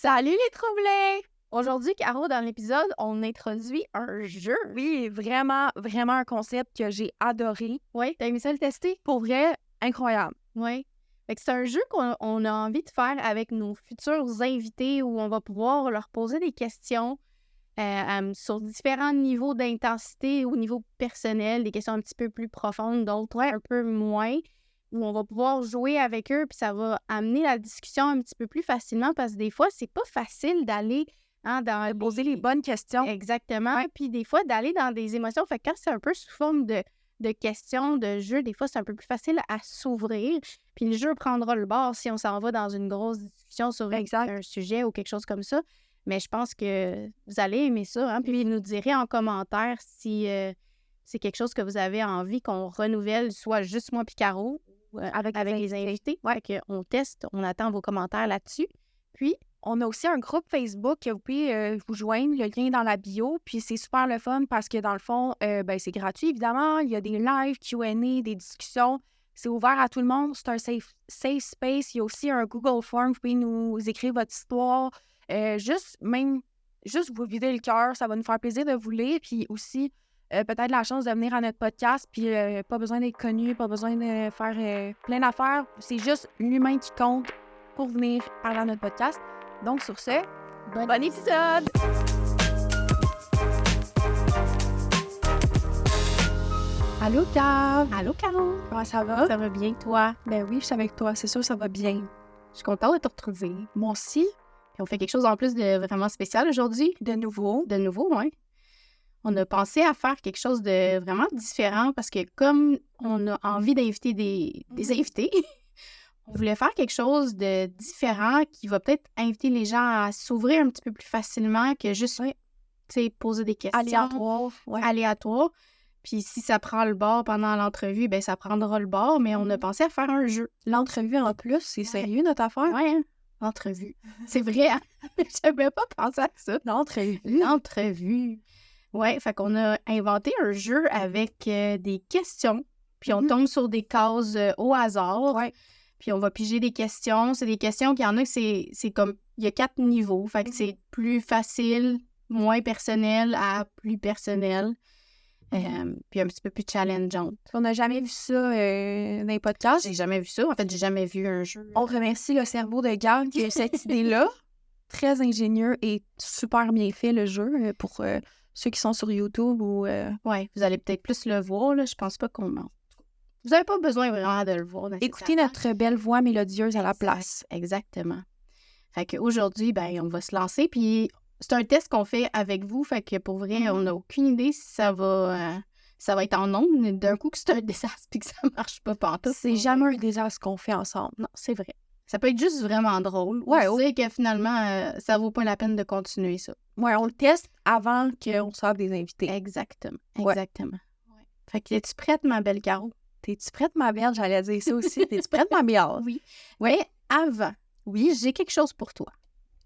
Salut les troublés! Aujourd'hui, Caro, dans l'épisode, on introduit un jeu. Oui, vraiment, vraiment un concept que j'ai adoré. Oui, t'as aimé ça le tester? Pour vrai, incroyable. Oui. Fait que c'est un jeu qu'on a envie de faire avec nos futurs invités où on va pouvoir leur poser des questions sur différents niveaux d'intensité au niveau personnel, des questions un petit peu plus profondes, d'autres un peu moins, où on va pouvoir jouer avec eux, puis ça va amener la discussion un petit peu plus facilement parce que des fois, c'est pas facile d'aller dans Poser les bonnes questions. Exactement. Puis des fois, d'aller dans des émotions. Fait que quand c'est un peu sous forme de questions, de jeux, des fois, c'est un peu plus facile à s'ouvrir. Puis le jeu prendra le bord si on s'en va dans une grosse discussion sur un sujet ou quelque chose comme ça. Mais je pense que vous allez aimer ça. Hein? Puis vous nous direz en commentaire si c'est quelque chose que vous avez envie qu'on renouvelle, soit juste moi puis Caro, ou avec les invités. Ouais, qu'on teste, on attend vos commentaires là-dessus. Puis, on a aussi un groupe Facebook que vous pouvez vous joindre, le lien est dans la bio. Puis c'est super le fun parce que dans le fond, c'est gratuit évidemment. Il y a des lives, Q&A, des discussions. C'est ouvert à tout le monde. C'est un safe space. Il y a aussi un Google Form. Vous pouvez nous écrire votre histoire. Juste vous vider le cœur. Ça va nous faire plaisir de vous lire. Puis aussi, peut-être la chance de venir à notre podcast. Puis pas besoin d'être connu, pas besoin de faire plein d'affaires. C'est juste l'humain qui compte pour venir parler à notre podcast. Donc, sur ce, bon épisode! Allô, Caro! Allô, Caro! Comment ça va? Ça va bien, toi? Ben oui, je suis avec toi. C'est sûr, ça va bien. Je suis contente de te retrouver. Moi aussi. Puis on fait quelque chose en plus de vraiment spécial aujourd'hui. De nouveau, oui. On a pensé à faire quelque chose de vraiment différent parce que comme on a envie d'inviter des invités, on voulait faire quelque chose de différent qui va peut-être inviter les gens à s'ouvrir un petit peu plus facilement que juste poser des questions. Aléatoires. Puis si ça prend le bord pendant l'entrevue, ben ça prendra le bord, mais on a pensé à faire un jeu. L'entrevue en plus, c'est sérieux notre affaire? Oui, hein? L'entrevue. C'est vrai, hein? J'avais pas pensé à ça. L'entrevue. Oui, fait qu'on a inventé un jeu avec des questions, puis on tombe sur des cases au hasard. Ouais. Puis on va piger des questions. C'est des questions qu'il y en a que c'est comme... Il y a 4 niveaux. Fait que c'est plus facile, moins personnel à plus personnel. Puis un petit peu plus challengeante. On n'a jamais vu ça dans les podcasts. J'ai jamais vu ça. En fait, j'ai jamais vu un jeu. On remercie le cerveau de Gab qui a cette idée-là. Très ingénieux et super bien fait, le jeu, pour ceux qui sont sur YouTube ou... Oui, vous allez peut-être plus le voir, là. Je pense pas qu'on ment. Vous n'avez pas besoin vraiment de le voir. Écoutez notre belle voix mélodieuse à la place. Exactement. Fait qu'aujourd'hui, ben, on va se lancer, puis c'est un test qu'on fait avec vous, fait que pour vrai, on n'a aucune idée si ça va être en ondes, d'un coup que c'est un désastre puis que ça marche pas pantoute. C'est jamais un désastre qu'on fait ensemble. Non, c'est vrai. Ça peut être juste vraiment drôle. Ouais, on sait que finalement, ça vaut pas la peine de continuer ça. Ouais, on le teste avant qu'on sorte des invités. Exactement. Ouais. Fait que, es-tu prête, ma belle Caro? T'es-tu prête, ma belle? J'allais dire ça aussi. T'es-tu prête, ma belle? Oui. Oui, avant. Oui, j'ai quelque chose pour toi.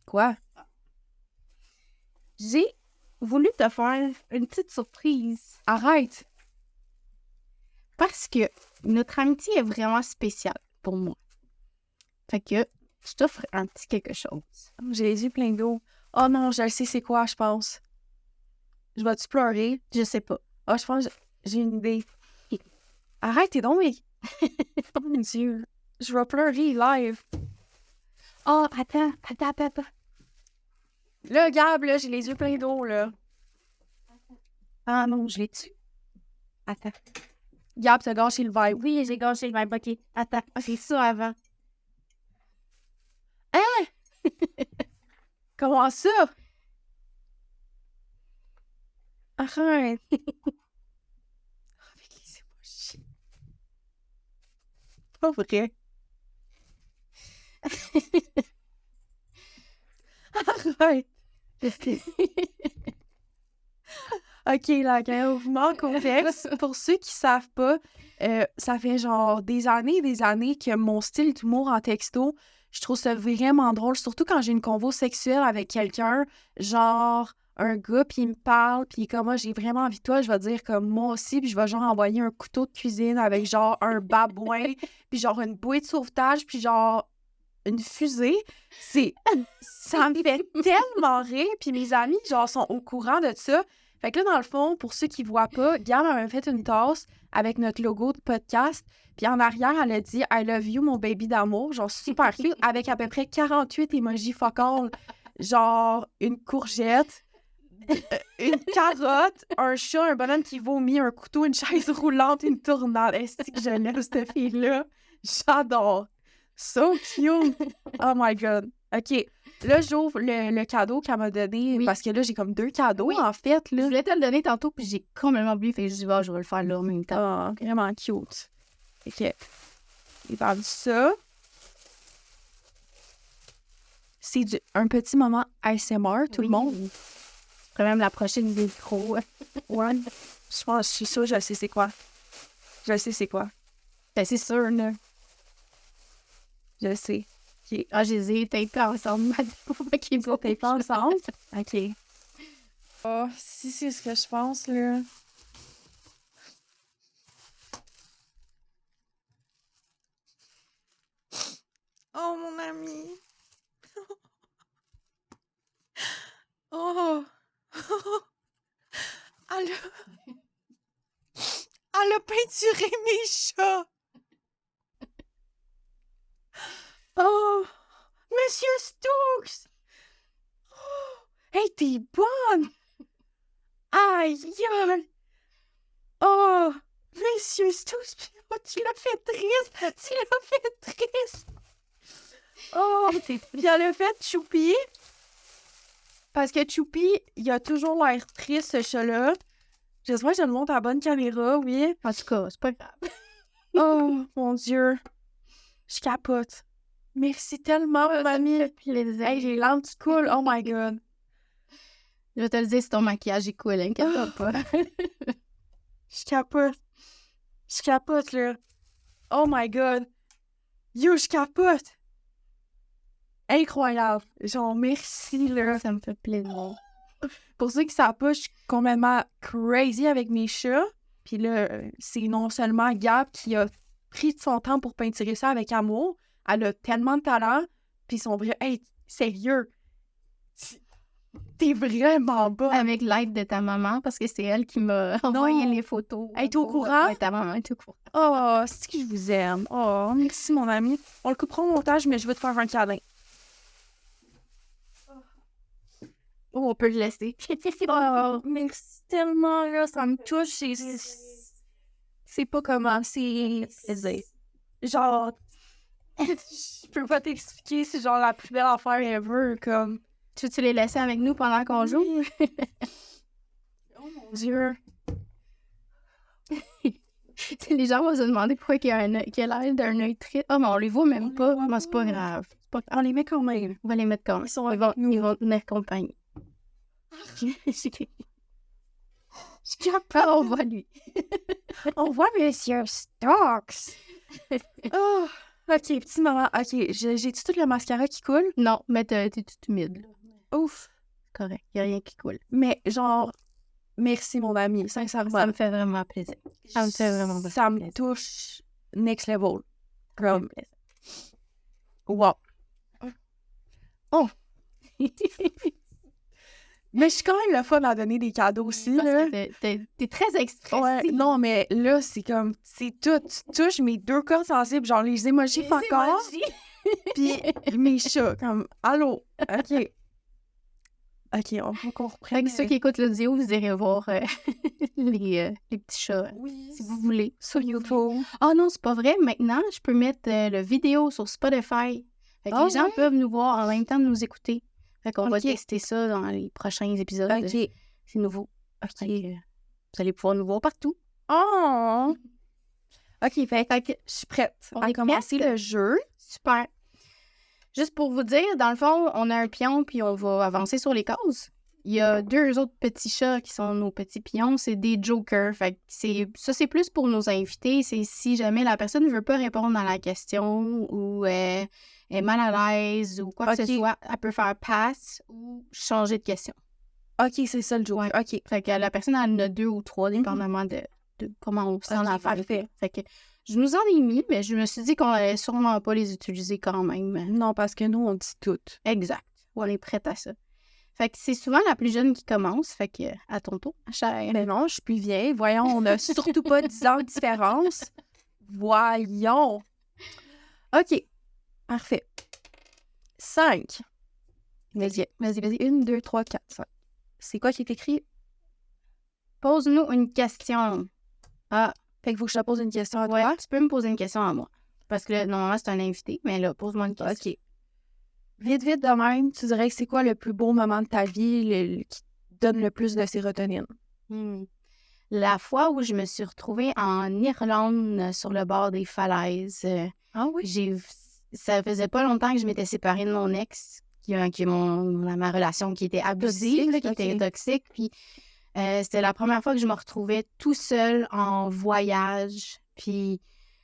Quoi? J'ai voulu te faire une petite surprise. Arrête! Parce que notre amitié est vraiment spéciale pour moi. Fait que je t'offre un petit quelque chose. J'ai les yeux pleins d'eau. Oh non, je le sais c'est quoi, je pense. Je vais-tu pleurer? Je sais pas. Oh, je pense que j'ai une idée. Arrête, t'es donc... Oh mon Dieu. Je vais pleurer live. Oh, attends. Là, Gab, là, j'ai les yeux pleins d'eau, là. Ah non, je l'ai tué. Attends. Gab, t'as gâché le vibe. Oui, j'ai gâché le vibe. OK, attends. C'est ça avant. Hein? Comment ça? Arrête. C'est pas chiant. Pas vrai. Arrête. OK, là, quand vous manque contexte, pour ceux qui savent pas, ça fait genre des années et des années que mon style d'humour en texto, je trouve ça vraiment drôle, surtout quand j'ai une convo sexuelle avec quelqu'un, genre un gars, puis il me parle, puis comme moi, j'ai vraiment envie de toi, je vais dire comme moi aussi, puis je vais genre envoyer un couteau de cuisine avec genre un babouin, puis genre une bouée de sauvetage, puis genre une fusée. Ça me fait tellement rire. Puis mes amis, genre, sont au courant de ça. Fait que là, dans le fond, pour ceux qui voient pas, Gab m'a fait une tasse avec notre logo de podcast. Puis en arrière, elle a dit « I love you, mon baby d'amour », genre super cute, avec à peu près 48 emojis focales. Genre une courgette, une carotte, un chat, un bonhomme qui vomit, un couteau, une chaise roulante, une tournade. Est-ce que je l'aime, cette fille-là? J'adore. So cute. Oh my God. OK. Là, j'ouvre le cadeau qu'elle m'a donné, Oui. parce que là, j'ai comme 2 cadeaux, Oui. en fait, Je là. voulais te le donner tantôt, puis j'ai complètement oublié. Fait que je dis, je vais le faire là en même temps. Ah, vraiment cute. OK. Il parle de ça. C'est un petit moment ASMR, tout le monde. Je ferais même la prochaine des micros. Ouais. Je suis sûre, je sais c'est quoi. Je sais c'est quoi. Ben, c'est sûr, là. Je sais. OK. Ah, je les ai tapés ensemble, pour pas qu'ils vont T'es pas ensemble? OK. Oh, si c'est ce que je pense, là. Oh, mon ami. Oh. Elle a peinturé mes chats. Oh, Monsieur Stokes. Oh, hey, t'es bonne. Aïe, aïe. Oh, Monsieur Stokes, oh, tu l'as fait triste. Tu l'as fait triste. Oh, puis elle a fait Choupi. Parce que Choupi, il a toujours l'air triste, ce chat-là. J'espère que je le montre à la bonne caméra, oui. En tout cas, c'est pas grave. Oh, mon Dieu. Je capote. Merci tellement, mamie. Plaisir. Hey, j'ai les larmes qui coulent. Oh my God. Je vais te le dire si ton maquillage est cool, inquiète pas. Je capote. Je capote, là. Oh my God. Yo, je capote. Incroyable. Genre, merci, là. Ça me fait plaisir. Pour ceux qui savent pas, je suis complètement crazy avec mes chats. Puis là, c'est non seulement Gab qui a pris de son temps pour peinturer ça avec amour. Elle a tellement de talent. Puis ils sont vrais. Hey, sérieux. T'es vraiment bonne. Avec l'aide de ta maman, parce que c'est elle qui m'a envoyé les photos. Elle est au courant? Ouais, ta maman est au courant. Oh, c'est que je vous aime. Oh, merci, mon ami. On le coupera au montage, mais je vais te faire un câlin. Oh, on peut le laisser. Oh, merci tellement, là. Ça me touche. C'est pas comment. C'est. Genre. Je peux pas t'expliquer. C'est genre la plus belle affaire ever. Comme. Tu veux-tu les laisser avec nous pendant qu'on joue? Oh mon Dieu. Les gens vont se demander pourquoi il y a l'air d'un œil triste. Ah, mais on les voit même pas. Mais c'est pas grave. On les met quand même. On va les mettre quand même. Ils vont tenir compagnie. Je capote. On voit lui. On voit Monsieur Stokes. Oh, ok, petit moment. Ok, j'ai-tu tout le mascara qui coule? Non, mais t'es toute humide. Là. Ouf. Correct, il n'y a rien qui coule. Mais genre, merci mon ami, sincèrement. Ça me fait vraiment plaisir. Ça me fait vraiment plaisir. Ça me touche next level. Comme. Wow. Oh. Mais je suis quand même le fun à donner des cadeaux aussi, parce là. que t'es très expressif. Ouais, non, mais là, c'est comme, c'est tout. Tu touches mes 2 corps sensibles, genre les émojis encore, puis mes chats, comme, allô, OK. OK, on faut qu'on reprenne. Ceux qui écoutent l'audio, vous irez voir les petits chats, si vous voulez, sur YouTube. Ah non, c'est pas vrai. Maintenant, je peux mettre le vidéo sur Spotify. Fait que les gens peuvent nous voir en même temps de nous écouter. Fait qu'on va tester ça dans les prochains épisodes. OK. C'est nouveau. OK. Vous allez pouvoir nous voir partout. Oh! OK, fait que je suis prête On commencer le jeu. Super. Juste pour vous dire, dans le fond, on a un pion, puis on va avancer sur les cases. Il y a 2 autres petits chats qui sont nos petits pions. C'est des jokers. Fait que c'est plus pour nos invités. C'est si jamais la personne ne veut pas répondre à la question ou est mal à l'aise ou quoi que ce soit, elle peut faire pass ou changer de question. OK, c'est ça le joker. OK. Fait que la personne, elle en a 2 ou 3, dépendamment de comment on sent l'affaire. Parfait. Fait que Je nous en ai mis, mais je me suis dit qu'on allait sûrement pas les utiliser quand même. Non, parce que nous, on dit tout. Exact. On est prête à ça. Fait que c'est souvent la plus jeune qui commence. Fait que, à ton tour, chère. Mais non, je suis plus vieille. Voyons, on n'a surtout pas 10 ans de différence. Voyons. OK. Parfait. 5. Vas-y. 1, 2, 3, 4, 5. C'est quoi qui est écrit? Pose-nous une question. Ah, Fait qu'il faut que je te pose une question à ouais, toi. tu peux me poser une question à moi. Parce que là, normalement, c'est un invité, mais là, pose-moi une question. OK. Vite de même, tu dirais que c'est quoi le plus beau moment de ta vie qui te donne le plus de sérotonine? La fois où je me suis retrouvée en Irlande sur le bord des falaises, Ah oui? ça faisait pas longtemps que je m'étais séparée de mon ex, ma relation qui était abusive, là, qui était toxique. Puis c'était la première fois que je me retrouvais tout seul en voyage. Puis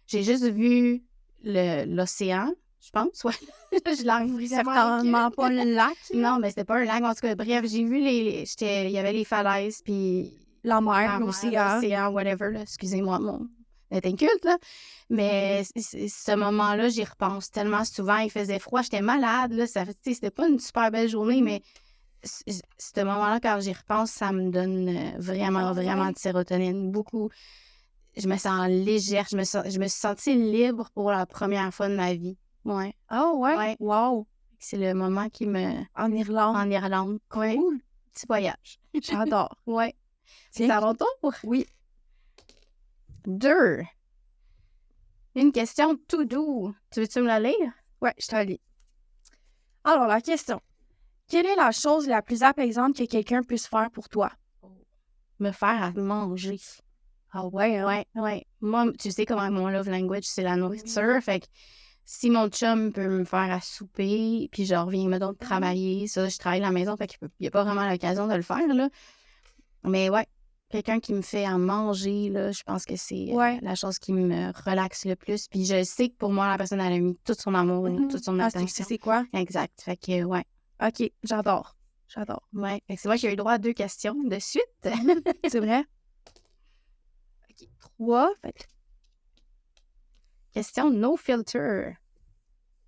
j'ai juste vu l'océan, je pense. Ouais. Je l'arrive Certainement pas le lac. Non, mais c'était pas un lac. En tout cas, bref, j'ai vu il y avait les falaises, puis La mer, l'océan. whatever, là. Excusez-moi mon inculte, là. Mais ce moment-là, j'y repense tellement souvent. Il faisait froid, j'étais malade, là. C'était pas une super belle journée, mais ce moment-là, quand j'y repense, ça me donne vraiment de sérotonine. Beaucoup. Je me sens légère. Je me suis sentie libre pour la première fois de ma vie. Ouais. Ah ouais? Ouais. Wow! C'est le moment qui me... En Irlande. En Irlande. Ouais. Cool. Petit voyage. J'adore. Ouais. Tiens. C'est à mon tour? Oui. 2. Une question tout doux. Tu veux-tu me la lire? Ouais, je te la lis. Alors, la question. Quelle est la chose la plus apaisante que quelqu'un puisse faire pour toi? Me faire à manger. Ah ouais, hein? Ouais. Moi, tu sais comment mon love language, c'est la nourriture. Fait que si mon chum peut me faire à souper, puis je reviens, mettons, de travailler, ça, je travaille à la maison, fait qu'il n'y a pas vraiment l'occasion de le faire, là. Mais ouais, quelqu'un qui me fait à manger, là, je pense que c'est la chose qui me relaxe le plus. Puis je sais que pour moi, la personne, elle a mis tout son amour, toute son attention. C'est quoi? Exact. Fait que, ouais. OK, j'adore. Ouais. Fait que c'est moi qui ai eu le droit à 2 questions de suite. C'est vrai? OK, 3. Fait que... Question no filter.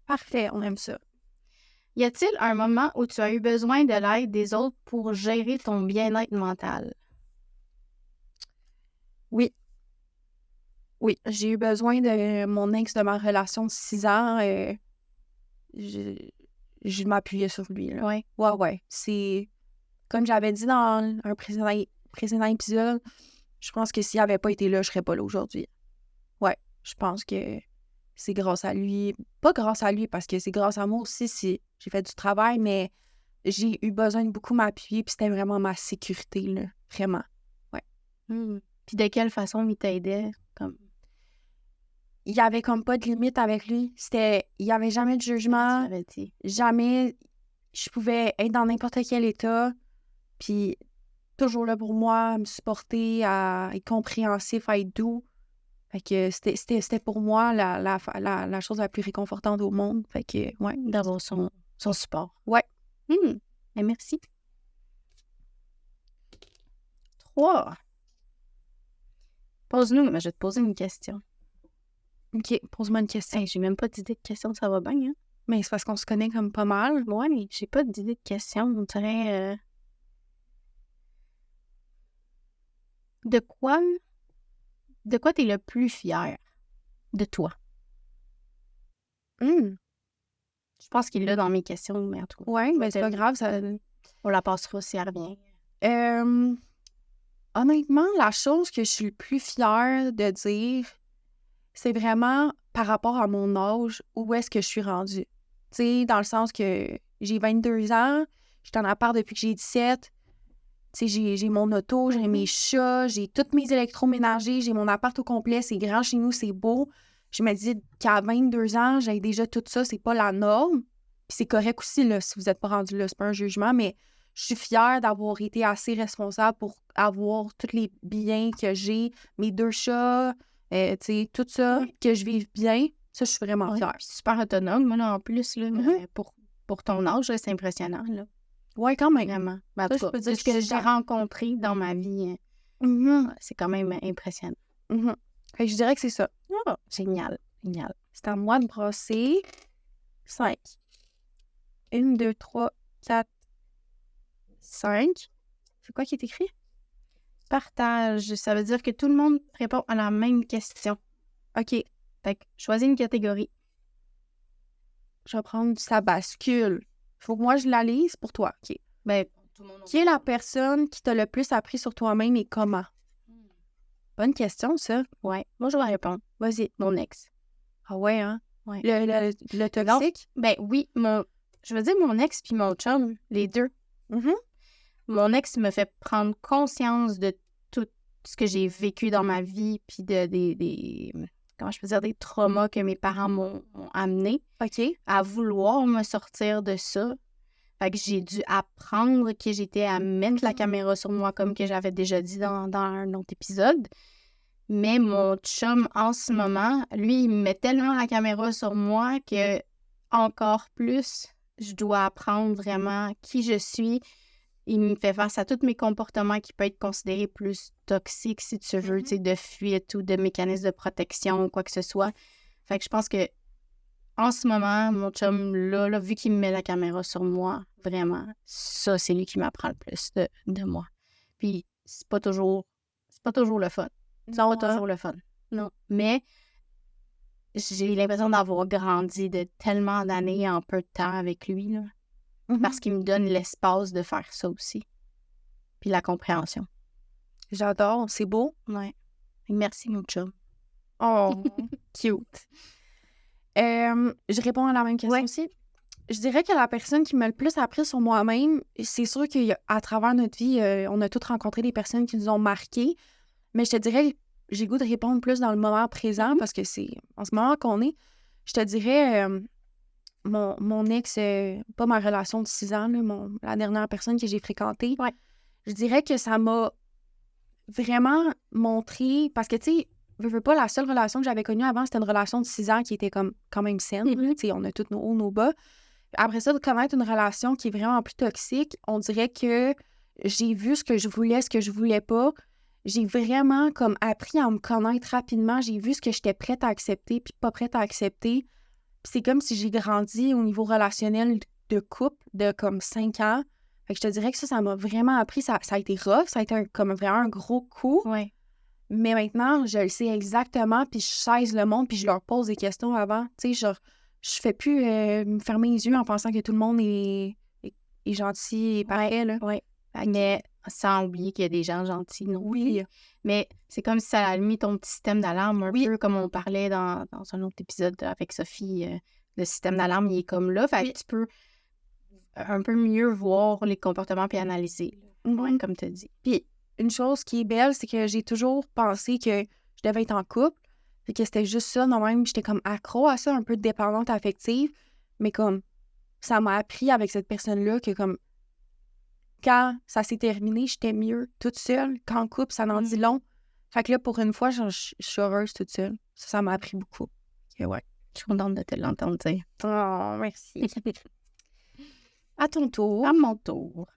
Parfait, on aime ça. Y a-t-il un moment où tu as eu besoin de l'aide des autres pour gérer ton bien-être mental? Oui. Oui, j'ai eu besoin de mon ex de ma relation de 6 ans. Je m'appuyais sur lui. Là. Ouais. Ouais. C'est comme j'avais dit dans un précédent épisode, je pense que s'il n'avait pas été là, je serais pas là aujourd'hui. Ouais, je pense que c'est grâce à lui. Pas grâce à lui, parce que c'est grâce à moi aussi si j'ai fait du travail, mais j'ai eu besoin de beaucoup m'appuyer, puis c'était vraiment ma sécurité, là. Vraiment. Ouais. Puis de quelle façon il t'aidait? Comme... Il y avait comme pas de limite avec lui. Il y avait jamais de jugement. Jamais. Je pouvais être dans n'importe quel état. Puis toujours là pour moi, me supporter, à être compréhensif, à être doux. Fait que c'était pour moi la chose la plus réconfortante au monde. Fait que, ouais. D'avoir son support. Ouais. Et merci. 3. Pose-nous, mais je vais te poser une question. OK, pose-moi une question. Hey, j'ai même pas d'idée de question, ça va bien, hein? Mais c'est parce qu'on se connaît comme pas mal. Ouais, mais j'ai pas d'idée de question. On dirait... De quoi t'es le plus fier de toi? Je pense qu'il l'a dans mes questions, mais en tout cas. Ouais, mais c'est pas grave, on la passera si elle revient. Honnêtement, la chose que je suis le plus fière de dire, c'est vraiment par rapport à mon âge, où est-ce que je suis rendue. Tu sais, dans le sens que j'ai 22 ans, je suis en appart depuis que j'ai 17. Tu sais, j'ai mon auto, j'ai mes chats, j'ai tous mes électroménagers, j'ai mon appart au complet, c'est grand chez nous, c'est beau. Je me dis qu'à 22 ans, j'ai déjà tout ça, c'est pas la norme. Puis c'est correct aussi, là, si vous n'êtes pas rendu là, c'est pas un jugement, mais je suis fière d'avoir été assez responsable pour avoir tous les biens que j'ai, mes 2 chats, tu sais, tout ça, que je vive bien. Ça, je suis vraiment fière. Super autonome, moi, là, en plus, là, pour ton âge, là, c'est impressionnant, là. Ouais, quand même. Vraiment. Ben, en tout cas, c'est ce que j'ai rencontré dans ma vie. C'est quand même impressionnant. Fait Fait que je dirais que c'est ça. Ah, génial, génial. C'est à moi de brosser. 5. 1, 2, 3, 4, 5. C'est quoi qui est écrit? Partage, ça veut dire que tout le monde répond à la même question. OK. Fait que choisis une catégorie. Je vais prendre ça bascule. Faut que moi je la lise pour toi. OK. Ben, tout le monde. Qui est la personne qui t'a le plus appris sur toi-même et comment? Bonne question, ça. Ouais, moi je vais répondre. Vas-y. Mon ex. Ah ouais, hein? Ouais. Le toxique? Ben oui, je veux dire mon ex puis mon chum, les deux. Mhm. Mon ex me fait prendre conscience de tout ce que j'ai vécu dans ma vie puis des comment je peux dire, des traumas que mes parents m'ont amenés OK. à vouloir me sortir de ça. Fait que j'ai dû apprendre que j'étais à mettre la caméra sur moi, comme que j'avais déjà dit dans un autre épisode. Mais mon chum, en ce moment, lui, il met tellement la caméra sur moi que encore plus, je dois apprendre vraiment qui je suis. Il me fait face à tous mes comportements qui peuvent être considérés plus toxiques, si tu veux, tu sais, de fuite ou de mécanismes de protection ou quoi que ce soit. Fait que je pense que en ce moment, mon chum, là, vu qu'il me met la caméra sur moi, vraiment, ça, c'est lui qui m'apprend le plus de moi. Puis, c'est pas toujours le fun. C'est pas toujours le fun. Non. Mais j'ai l'impression d'avoir grandi de tellement d'années en peu de temps avec lui, là. Parce qu'il me donne l'espace de faire ça aussi. Puis la compréhension. J'adore, c'est beau. Ouais. Merci, mon chum. Oh, cute. Je réponds à la même question aussi. Je dirais que la personne qui m'a le plus appris sur moi-même, c'est sûr qu'à travers notre vie, on a tous rencontré des personnes qui nous ont marqués, mais je te dirais, j'ai le goût de répondre plus dans le moment présent parce que c'est en ce moment qu'on est. Je te dirais, mon ex, pas ma relation de 6 ans, là, la dernière personne que j'ai fréquentée, je dirais que ça m'a vraiment montré, parce que, tu sais, veux pas, la seule relation que j'avais connue avant, c'était une relation de 6 ans qui était comme quand même saine. Tu sais, on a tous nos hauts, nos bas. Après ça, de connaître une relation qui est vraiment plus toxique, on dirait que j'ai vu ce que je voulais, ce que je voulais pas. J'ai vraiment comme appris à me connaître rapidement. J'ai vu ce que j'étais prête à accepter puis pas prête à accepter. Puis c'est comme si j'ai grandi au niveau relationnel de couple de comme 5 ans. Fait que je te dirais que ça m'a vraiment appris. Ça a été rough, ça a été comme vraiment un gros coup. Ouais. Mais maintenant, je le sais exactement, puis je chaise le monde, puis je leur pose des questions avant. Tu sais, genre, je fais plus me fermer les yeux en pensant que tout le monde est gentil et parfait, là. Oui. Mais sans oublier qu'il y a des gens gentils, non? Oui. Mais c'est comme si ça a mis ton petit système d'alarme, un peu comme on parlait dans un autre épisode avec Sophie. Le système d'alarme, il est comme là. Fait que tu peux un peu mieux voir les comportements puis analyser, comme tu as dit. Puis une chose qui est belle, c'est que j'ai toujours pensé que je devais être en couple, et que c'était juste ça, moi-même, j'étais comme accro à ça, un peu dépendante affective, mais comme ça m'a appris avec cette personne-là que comme quand ça s'est terminé, j'étais mieux toute seule, qu'en couple, ça n'en dit long. Fait que là, pour une fois, je suis heureuse toute seule. Ça m'a appris beaucoup. Okay, ouais. Je suis contente de te l'entendre dire. Oh, merci. À ton tour. À mon tour.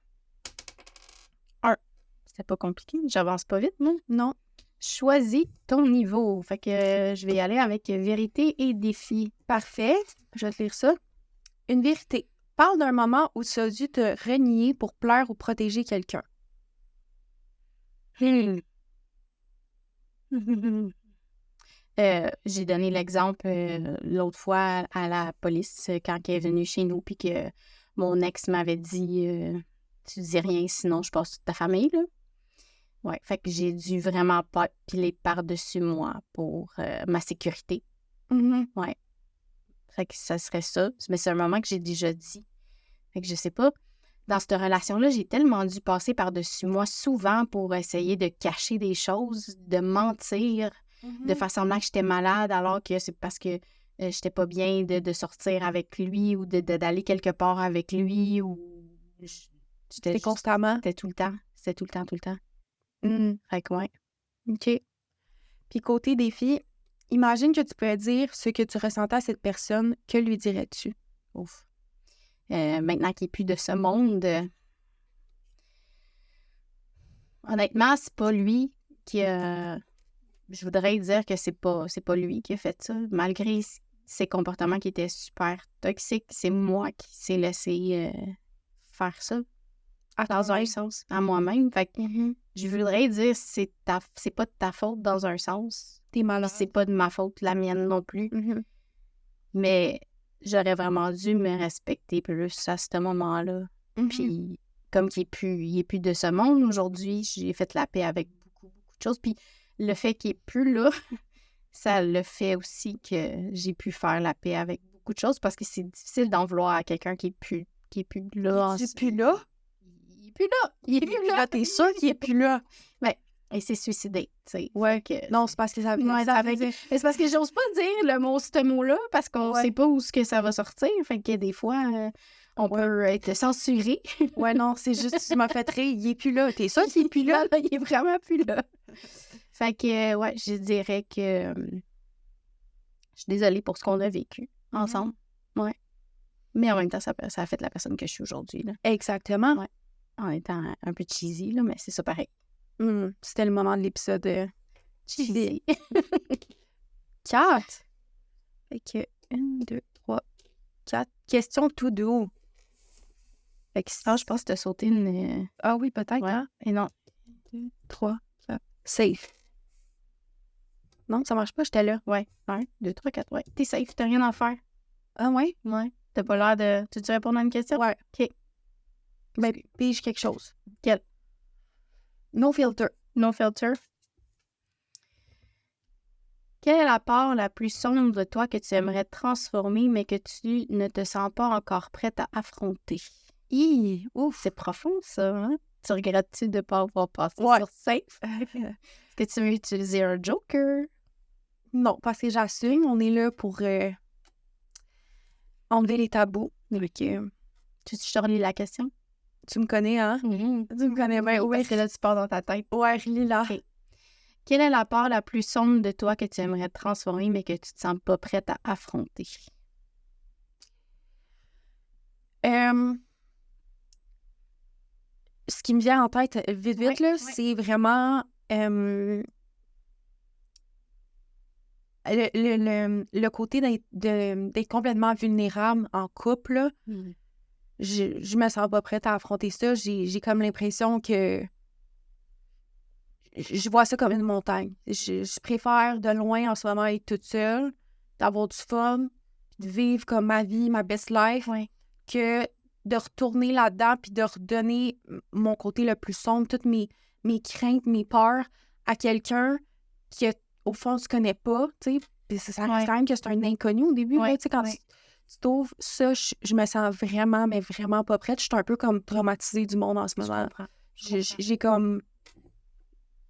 C'était pas compliqué, j'avance pas vite, non? Non. Choisis ton niveau. Fait que je vais y aller avec vérité et défi. Parfait. Je vais te lire ça. Une vérité. Parle d'un moment où tu as dû te renier pour plaire ou protéger quelqu'un. J'ai donné l'exemple l'autre fois à la police quand elle est venue chez nous puis que mon ex m'avait dit tu dis rien sinon je passe toute ta famille, là. Ouais, fait que j'ai dû vraiment pas piler par-dessus moi pour ma sécurité. Ouais. Fait que ça serait ça. Mais c'est un moment que j'ai déjà dit. Fait que je sais pas. Dans cette relation-là, j'ai tellement dû passer par-dessus moi souvent pour essayer de cacher des choses, de mentir, de faire semblant que j'étais malade alors que c'est parce que j'étais pas bien de sortir avec lui ou d'aller quelque part avec lui ou... C'était constamment? C'était tout le temps. C'était tout le temps. Fait que ouais. OK. Puis côté défi, imagine que tu pouvais dire ce que tu ressentais à cette personne, que lui dirais-tu? Ouf. Maintenant qu'il n'est plus de ce monde, honnêtement, c'est pas lui qui a je voudrais dire que c'est pas lui qui a fait ça. Malgré ses comportements qui étaient super toxiques, c'est moi qui s'est laissé faire ça. Dans un sens, à moi-même. Fait que je voudrais dire c'est pas de ta faute dans un sens. T'es malade. C'est pas de ma faute, la mienne non plus. Mais j'aurais vraiment dû me respecter plus à ce moment-là. Puis comme il est plus de ce monde aujourd'hui, j'ai fait la paix avec beaucoup de choses. Puis le fait qu'il est plus là, ça le fait aussi que j'ai pu faire la paix avec beaucoup de choses parce que c'est difficile d'en vouloir à quelqu'un qui est plus là. Il est plus là? Il est plus là. Il est plus là. T'es sûr qu'il est plus là? Ben, il s'est suicidé, tu sais. Ouais. Que, non, c'est parce que ça veut dire... C'est parce que j'ose pas dire ce mot-là parce qu'on sait pas où ce que ça va sortir. Fait que des fois, on peut être censuré. Ouais, non, c'est juste, tu m'as fait rire. Il est plus là. T'es sûr qu'il est plus là? Il est vraiment plus là. Fait que, ouais, je dirais que je suis désolée pour ce qu'on a vécu ensemble. Ouais. Mais en même temps, ça a fait la personne que je suis aujourd'hui, là. Exactement. Ouais. En étant un peu cheesy, là, mais c'est ça pareil. C'était le moment de l'épisode cheesy. 4. Fait que 1, 2, 3, 4. Question tout doux. Fait que je pense que t'as sauté une... Ah oui, peut-être, ouais. hein? Et non. 1, 2, 3, 4. Safe. Non, ça marche pas, j'étais là. Ouais. 1, 2, 3, 4. Ouais. T'es safe, t'as rien à faire. Ah ouais? Ouais. T'as pas l'air de... Tu répondre à une question? Ouais. OK. Ben, pige quelque chose. Quel? No filter. No filter. Quelle est la part la plus sombre de toi que tu aimerais transformer, mais que tu ne te sens pas encore prête à affronter? Ouf, c'est profond, ça, hein? Tu regrettes-tu de ne pas avoir passé sur safe? Est-ce que tu veux utiliser un joker? Non, parce que j'assume, on est là pour enlever les tabous. Donc, Tu te relis la question? Tu me connais, hein? Tu me connais bien. Oui, parce que là, tu pars dans ta tête. Ouais, relis-la. Okay. Quelle est la part la plus sombre de toi que tu aimerais transformer, mais que tu te sens pas prête à affronter? Ce qui me vient en tête vite, là, c'est vraiment le côté d'être complètement vulnérable en couple. Là. Je me sens pas prête à affronter ça. J'ai comme l'impression que je vois ça comme une montagne. Je préfère de loin en ce moment être toute seule, d'avoir du fun, de vivre comme ma vie, ma best life, que de retourner là-dedans puis de redonner mon côté le plus sombre, toutes mes craintes, mes peurs à quelqu'un qui, au fond, se connaît pas, tu sais. Puis ça reste quand même que c'est un inconnu au début, là, tu sais, quand tu trouves ça, je me sens vraiment, mais vraiment pas prête. Je suis un peu comme traumatisée du monde en ce moment. J'ai comme...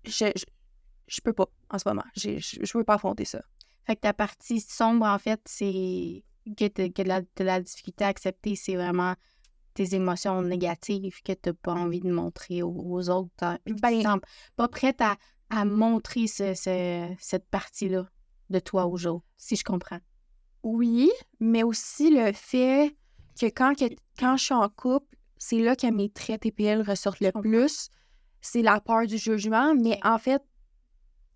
Je peux pas, en ce moment. Je veux pas affronter ça. Fait que ta partie sombre, en fait, c'est que t'as la difficulté à accepter, c'est vraiment tes émotions négatives que t'as pas envie de montrer aux autres. Tu te sens pas prête à montrer cette partie-là de toi aux autres, si je comprends. Oui, mais aussi le fait que quand je suis en couple, c'est là que mes traits TPL ressortent le plus. C'est la peur du jugement, mais en fait,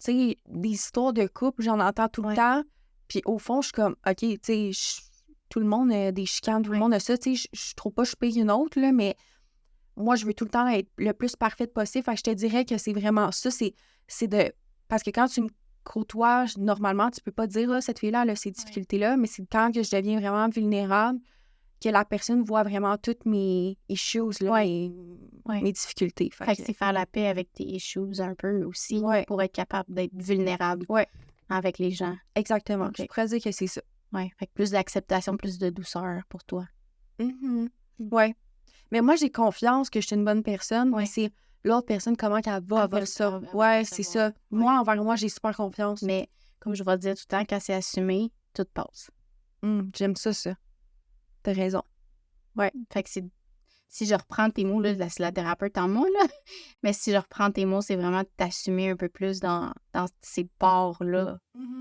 tu sais, des histoires de couple, j'en entends tout le temps, puis au fond, je suis comme, OK, tu sais, tout le monde a des chicanes, tout le monde a ça, tu sais, je trouve pas que je paye une autre, là, mais moi, je veux tout le temps être le plus parfaite possible, fait que je te dirais que c'est vraiment ça, c'est de... Parce que quand tu me côtoies, normalement, tu peux pas dire, là, cette fille-là, elle a ces difficultés-là, mais c'est quand que je deviens vraiment vulnérable que la personne voit vraiment toutes mes issues, là, mes difficultés. Fait que c'est faire la paix avec tes issues un peu aussi pour être capable d'être vulnérable avec les gens. Exactement. Okay. Je pourrais dire que c'est ça. Ouais. Fait que plus d'acceptation, plus de douceur pour toi. Ouais. Mais moi, j'ai confiance que je suis une bonne personne. Mais c'est l'autre personne, comment qu'elle va avoir ça. Ouais, c'est ça. Moi, envers moi, j'ai super confiance. Mais comme je vais te dire tout le temps, quand c'est assumé, tout passe. J'aime ça. T'as raison. Ouais. Fait que si je reprends tes mots, là, c'est la thérapeute en moi, là, mais si je reprends tes mots, c'est vraiment de t'assumer un peu plus dans ces parts-là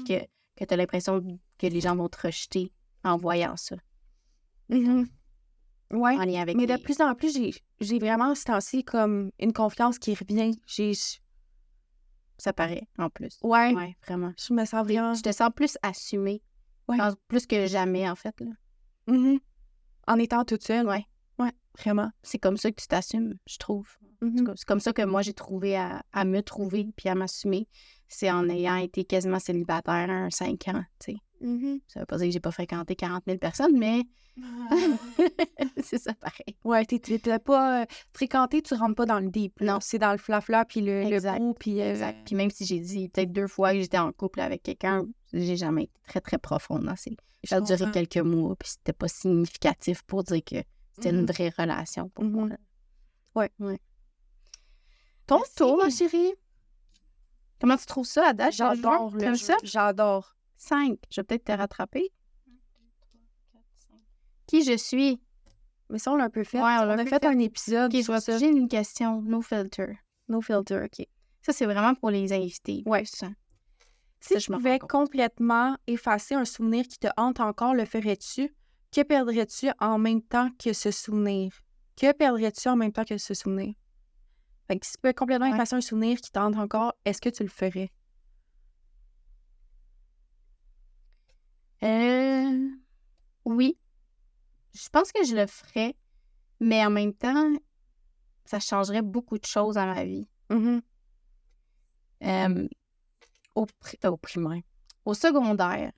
que tu as l'impression que les gens vont te rejeter en voyant ça. Ouais, mais de plus en plus, j'ai vraiment ce temps-ci comme une confiance qui revient. Ça paraît, en plus. Ouais, Ouais, vraiment. je me sens vraiment... Tu te sens plus assumée. Ouais. Plus que jamais, en fait, là. Mhm. En étant toute seule. Ouais. Ouais, vraiment. C'est comme ça que tu t'assumes, je trouve. En tout cas, c'est comme ça que moi, j'ai trouvé à me trouver puis à m'assumer. C'est en ayant été quasiment célibataire 5 ans, tu sais. Ça veut pas dire que j'ai pas fréquenté 40 000 personnes, mais c'est ça pareil. Ouais, t'es pas fréquenté, tu rentres pas dans le deep. Non. C'est dans le flafla, puis le beau, puis... Exact. Puis même si j'ai dit peut-être 2 fois que j'étais en couple avec quelqu'un, j'ai jamais été très, très profonde dans ces... Ça a duré comprends. quelques mois, puis c'était pas significatif pour dire que c'était une vraie relation pour moi. là. Ouais. Ton Merci. tour, ma chérie. Comment tu trouves ça, Ada? J'adore le Comme jeu. ça? J'adore. 5. Je vais peut-être te rattraper. Qui je suis? Mais ça, on l'a un peu fait. Ouais, on on l'a a un peu fait fait. un épisode Ok, je sur vais ça. j'ai une question. No filter. No filter, OK. Ça, c'est vraiment pour les invités. Ouais. Ça. Si Ça, tu je me pouvais rends compte. complètement effacer un souvenir qui te hante encore, le ferais-tu? Que perdrais-tu en même temps que ce souvenir? Que perdrais-tu en même temps que ce souvenir? Fait que si tu pouvais complètement Ouais. effacer un souvenir qui te hante encore, est-ce que tu le ferais? Oui. Je pense que je le ferais, mais en même temps, ça changerait beaucoup de choses dans ma vie. Au primaire. Au secondaire,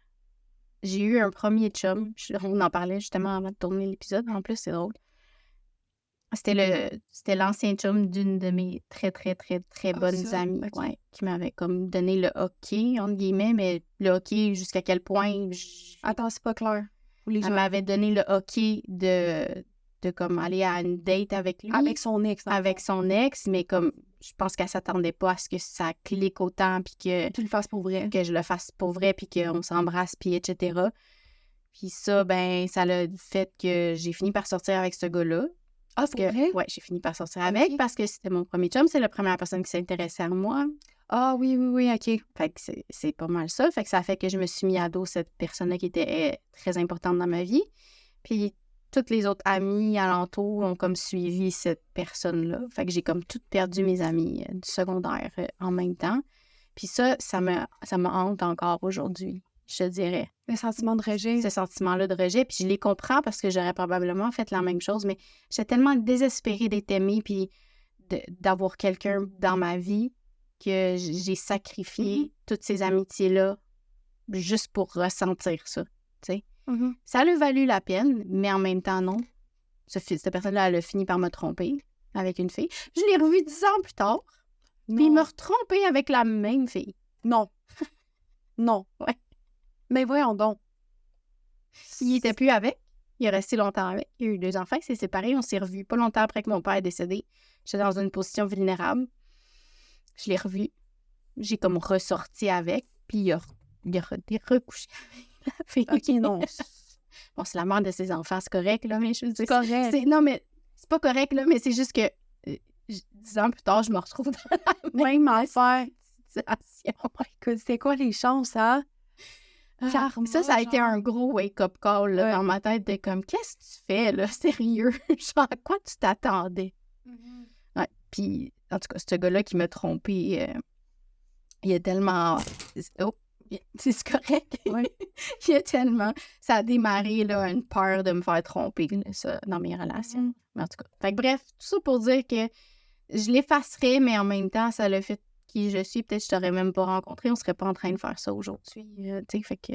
j'ai eu un premier chum. On en parlait justement avant de tourner l'épisode. En plus, c'est drôle. C'était l'ancien chum d'une de mes très, très, très, très bonnes ça, amies. ok. Ouais, qui m'avait comme donné le hockey, entre guillemets, mais le hockey, jusqu'à quel point... Attends, c'est pas clair. Pour les Elle gens. m'avait donné le hockey de comme aller à une date avec lui. Avec son ex. dans le Avec son ex, mais comme je pense qu'elle s'attendait pas à ce que ça clique autant, puis fond. Tu le fasses pour vrai. que je le fasse pour vrai, puis qu'on s'embrasse, puis etc. Puis ça, ben, ça l'a fait que j'ai fini par sortir avec ce gars-là. Ah, Parce pour que, vrai? ouais, j'ai fini par sortir avec Ok. parce que c'était mon premier chum. C'est la première personne qui s'intéressait à moi. Ah oui, OK. Fait que c'est pas mal ça. Fait que ça a fait que je me suis mis à dos cette personne-là qui était très importante dans ma vie. Puis toutes les autres amies alentours ont comme suivi cette personne-là. Fait que j'ai comme toutes perdu mes amis du secondaire en même temps. Puis ça me hante encore aujourd'hui, je dirais. Le sentiment de rejet. Ce sentiment-là de rejet. Puis je les comprends parce que j'aurais probablement fait la même chose, mais j'étais tellement désespérée d'être aimée puis d'avoir quelqu'un dans ma vie que j'ai sacrifié toutes ces amitiés-là juste pour ressentir ça, tu sais. Ça a valu la peine, mais en même temps, non. Cette personne-là, elle a fini par me tromper avec une fille. Je l'ai revue 10 ans plus tard, puis il m'a retrompé avec la même fille. Non. Non. Ouais. Mais voyons donc. Il était plus avec. Il est resté longtemps avec. Il a eu 2 enfants, il s'est séparé. On s'est revus pas longtemps après que mon père est décédé. J'étais dans une position vulnérable. Je l'ai revu. J'ai comme ressorti avec, puis il a recouché avec la fille. OK, non. Bon, c'est la mère de ses enfants, c'est correct, là, mais je veux dire... C'est correct. Non, mais c'est pas correct, là, mais c'est juste que 10 ans plus tard, je me retrouve dans la Même affaire. situation. Oh my God, c'était quoi les chances, hein? Karma, Ça a été genre. un gros wake-up call là, dans ma tête de comme, qu'est-ce que tu fais, là, sérieux? Genre, à quoi tu t'attendais? Ouais, puis, en tout cas, ce gars-là qui m'a trompé, il est tellement... Oh, c'est correct. Ouais. Il est tellement... Ça a démarré, là, une peur de me faire tromper, là, ça, dans mes relations. Mais en tout cas, fait que bref, tout ça pour dire que je l'effacerais, mais en même temps, ça l'a fait qui je suis. Peut-être que je t'aurais même pas rencontré, on serait pas en train de faire ça aujourd'hui. Tu sais, fait que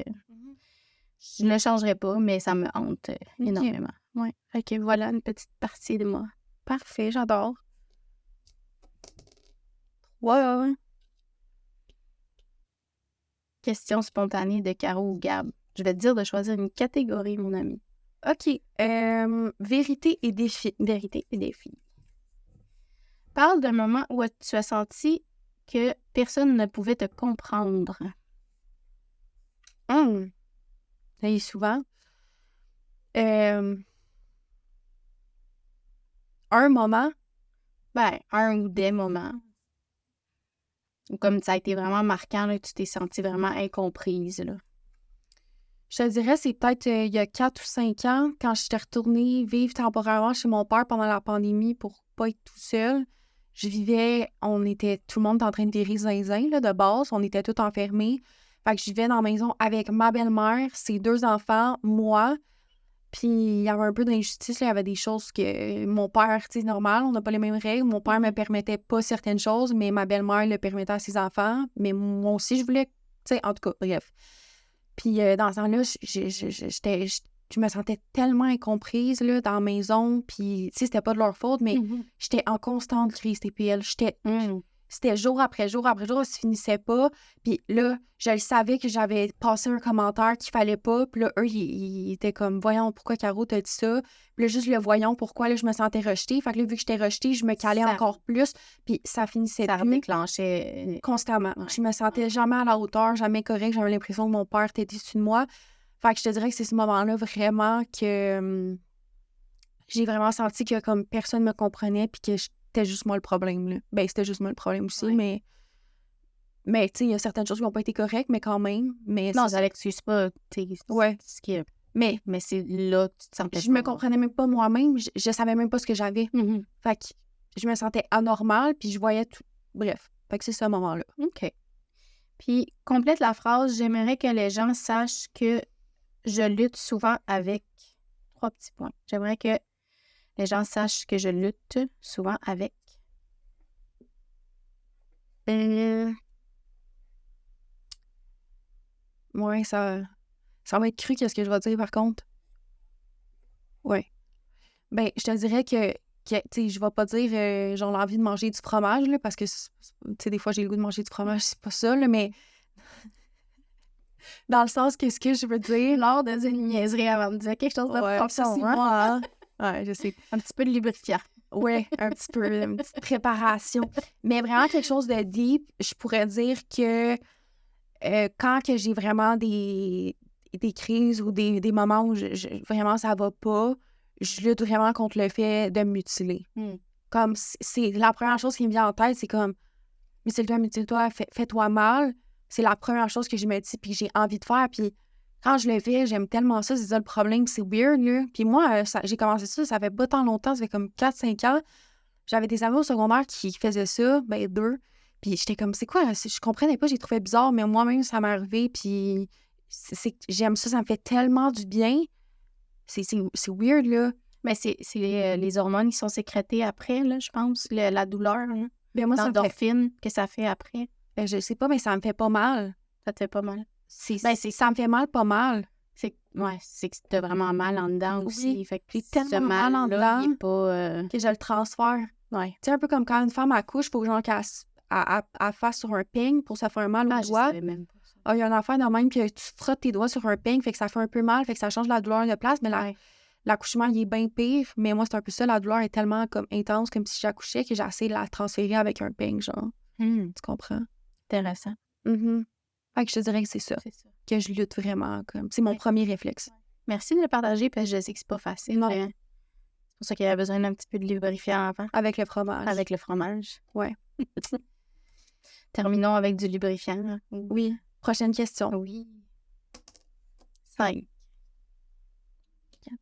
je ne le changerais pas, mais ça me hante énormément. Ouais. Fait que voilà une petite partie de moi. Parfait, j'adore. Ouais. Question spontanée de Caro ou Gab. Je vais te dire de choisir une catégorie, mon ami. OK. Vérité et défi. Vérité et défi. Parle d'un moment où tu as senti que personne ne pouvait te comprendre. Ça y est souvent. Un moment. Ben, un ou des moments. Ou comme ça a été vraiment marquant, là, tu t'es sentie vraiment incomprise, là. Je te dirais, c'est peut-être il y a 4 ou 5 ans, quand j'étais retournée vivre temporairement chez mon père pendant la pandémie pour pas être tout seul. on était tout le monde en train de virer zinzin, là, de base. On était tous enfermés. Fait que je vivais dans la maison avec ma belle-mère, ses 2 enfants, moi. Puis il y avait un peu d'injustice, là. Il y avait des choses que mon père, tu sais, normal, on n'a pas les mêmes règles. Mon père me permettait pas certaines choses, mais ma belle-mère le permettait à ses enfants. Mais moi aussi, je voulais, tu sais, en tout cas, bref. Puis dans ce temps-là, je me sentais tellement incomprise, là, dans la maison. Puis, tu sais, c'était pas de leur faute, mais j'étais en constante crise TPL. C'était jour après jour, ça se finissait pas. Puis là, je le savais que j'avais passé un commentaire qu'il fallait pas. Puis là, eux, ils étaient comme, voyons, pourquoi Caro t'a dit ça? Puis là, juste le voyons, pourquoi, là, je me sentais rejetée. Fait que là, vu que j'étais rejetée, je me calais encore plus. Puis ça finissait Ça plus. déclenchait. Constamment. Ouais. Je me sentais jamais à la hauteur, jamais correcte. J'avais l'impression que mon père était déçu de moi. Fait que je te dirais que c'est ce moment-là vraiment que j'ai vraiment senti que comme personne me comprenait puis que c'était juste moi le problème, là. Ben, c'était juste moi le problème aussi, Ouais. mais tu sais, il y a certaines choses qui n'ont pas été correctes, mais quand même. Mais Non, c'est ça l'excuse pas. Ouais. Ce qui est... Mais Mais c'est là que tu te sentais je me comprenais même pas moi-même. Je savais même pas ce que j'avais. Fait que je me sentais anormale puis je voyais tout. Bref. Fait que c'est ce moment-là. OK. Puis, complète la phrase. J'aimerais que les gens sachent que je lutte souvent avec 3 petits points. J'aimerais que les gens sachent que je lutte souvent avec. Ouais, ça va être cru qu'est-ce que je vais dire par contre. Ouais. Ben, je te dirais que tu sais, je vais pas dire genre l'envie de manger du fromage, là, parce que, tu sais, des fois, j'ai le goût de manger du fromage, c'est pas ça, là, mais dans le sens que ce que je veux dire. Lors de une niaiserie avant de dire quelque chose de Ouais, ça, c'est profond, hein? moi, hein? Ouais, je sais. Un petit peu de lubrifiant. Ouais, un petit peu, une petite préparation. Mais vraiment quelque chose de deep, je pourrais dire que quand que j'ai vraiment des crises ou des moments où vraiment ça va pas, je lutte vraiment contre le fait de me mutiler. Comme c'est la première chose qui me vient en tête, c'est comme mutile-toi, fais-toi mal. C'est la première chose que je me dis puis que j'ai envie de faire. Puis quand je le fais, j'aime tellement ça. C'est ça le problème, c'est weird, là. Puis moi, j'ai commencé ça fait pas tant longtemps, ça fait comme 4-5 ans. J'avais des amis au secondaire qui faisaient ça, ben 2. Puis j'étais comme, c'est quoi? Je comprenais pas, j'ai trouvé bizarre, mais moi-même, ça m'est arrivé. Puis j'aime ça, ça me fait tellement du bien. C'est weird, là. Mais c'est les hormones qui sont sécrétées après, là, je pense. La douleur, hein? Ben moi, ça me fait... L'endorphine que ça fait après. Ben, je sais pas, mais ça me fait pas mal. Ça te fait pas mal. Ça me fait mal pas mal. C'est que t'as vraiment mal en dedans aussi. Oui, Fait que j'ai tellement mal en mal-là, il dedans est pas... que je le transfère. Ouais. Tu sais, un peu comme quand une femme accouche, il faut que genre qu'elle fasse sur un peigne pour ça faire un mal au Je doigt. savais même pas ça. Ah, il y a une affaire de même que tu frottes tes doigts sur un peigne, fait que ça fait un peu mal, fait que ça change la douleur de place, mais l'accouchement, il est bien pire. Mais moi, c'est un peu ça, la douleur est tellement comme intense, comme si j'accouchais, que j'essaie de la transférer avec un peigne, genre. Tu comprends? Intéressant. Fait que je te dirais que c'est ça, que je lutte vraiment, comme. C'est mon premier réflexe. Merci de le partager, parce que je sais que c'est pas facile. Non. C'est pour ça qu'il y avait besoin d'un petit peu de lubrifiant avant. Avec le fromage. Avec le fromage. Ouais. Terminons avec du lubrifiant. Oui. Prochaine question. Oui. 5.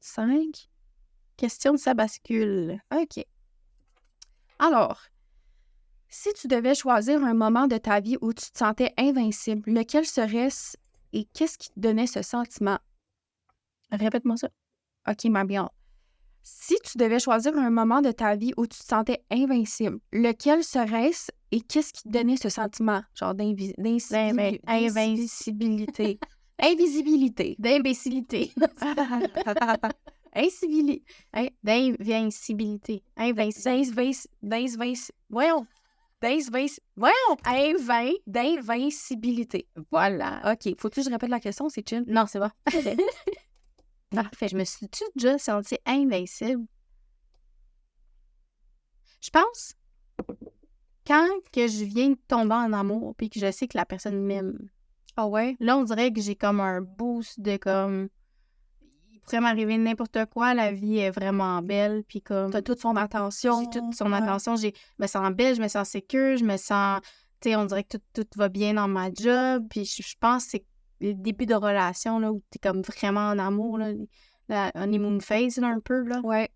5. Question de sa bascule. OK. Alors, si tu devais choisir un moment de ta vie où tu te sentais invincible, lequel serait-ce et qu'est-ce qui te donnait ce sentiment? Répète-moi ça. OK, ma bien. Si tu devais choisir un moment de ta vie où tu te sentais invincible, lequel serait-ce et qu'est-ce qui te donnait ce sentiment? Genre d'invincibilité. Invincibilité. Invisibilité. D'imbécilité. Incivilité. D'invincibilité. Voyons. Voyons. D'invincibilité. Voilà. OK. Faut-tu que je répète la question? C'est chill. Non, c'est bon. Parfait. Je me suis-tu déjà sentie invincible? Je pense quand que je viens de tomber en amour puis que je sais que la personne m'aime. Ah ouais? Là, on dirait que j'ai comme un boost de comme... Il pourrait m'arriver n'importe quoi, la vie est vraiment belle, puis comme... T'as toute son attention. J'ai toute son attention, je me sens belle, je me sens sécure, je me sens... Tu sais, on dirait que tout va bien dans ma job, puis je pense que c'est le début de relation, là, où t'es comme vraiment en amour, là, la honeymoon phase, là, un peu, là. Ouais.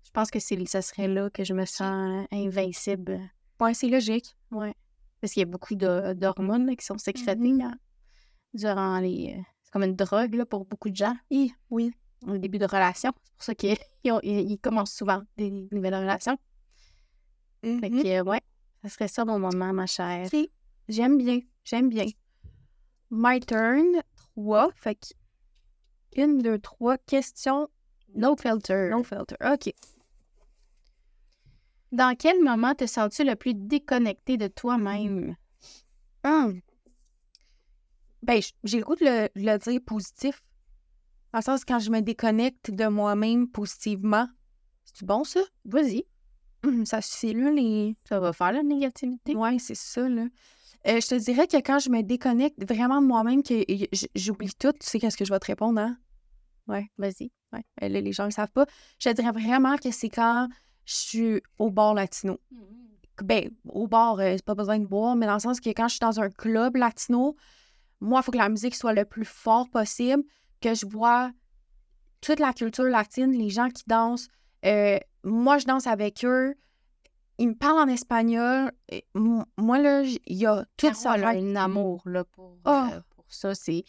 Je pense que ça serait là que je me sens invincible. Ouais, c'est logique. Ouais. Parce qu'il y a beaucoup d'hormones là, qui sont sécrétées durant les... c'est comme une drogue là, pour beaucoup de gens Oui. au début de relation. C'est pour ça qu'ils commencent souvent des nouvelles relations. Fait que, ouais, ça serait ça mon moment, ma chère. OK. J'aime bien. My turn. 3. Fait que 1, 2, 3 questions. No filter. No filter. OK. Dans quel moment te sens-tu le plus déconnecté de toi-même? Ben, j'ai le goût de le dire positif. Dans le sens, quand je me déconnecte de moi-même positivement. C'est bon, ça? Vas-y, Ça suffit, là, les... ça va faire la négativité. Ouais, c'est ça, là. Je te dirais que quand je me déconnecte vraiment de moi-même, que j'oublie tout, tu sais qu'est-ce que je vais te répondre, hein? Ouais. Vas-y. Ouais. Là, les gens ne le savent pas. Je te dirais vraiment que c'est quand je suis au bar latino. Ben, au bar, c'est pas besoin de boire, mais dans le sens que quand je suis dans un club latino, moi, il faut que la musique soit le plus fort possible, que je vois toute la culture latine, les gens qui dansent. Moi, je danse avec eux. Ils me parlent en espagnol. Et moi, là, il y a tout ça. Un amour là, pour ça. C'est...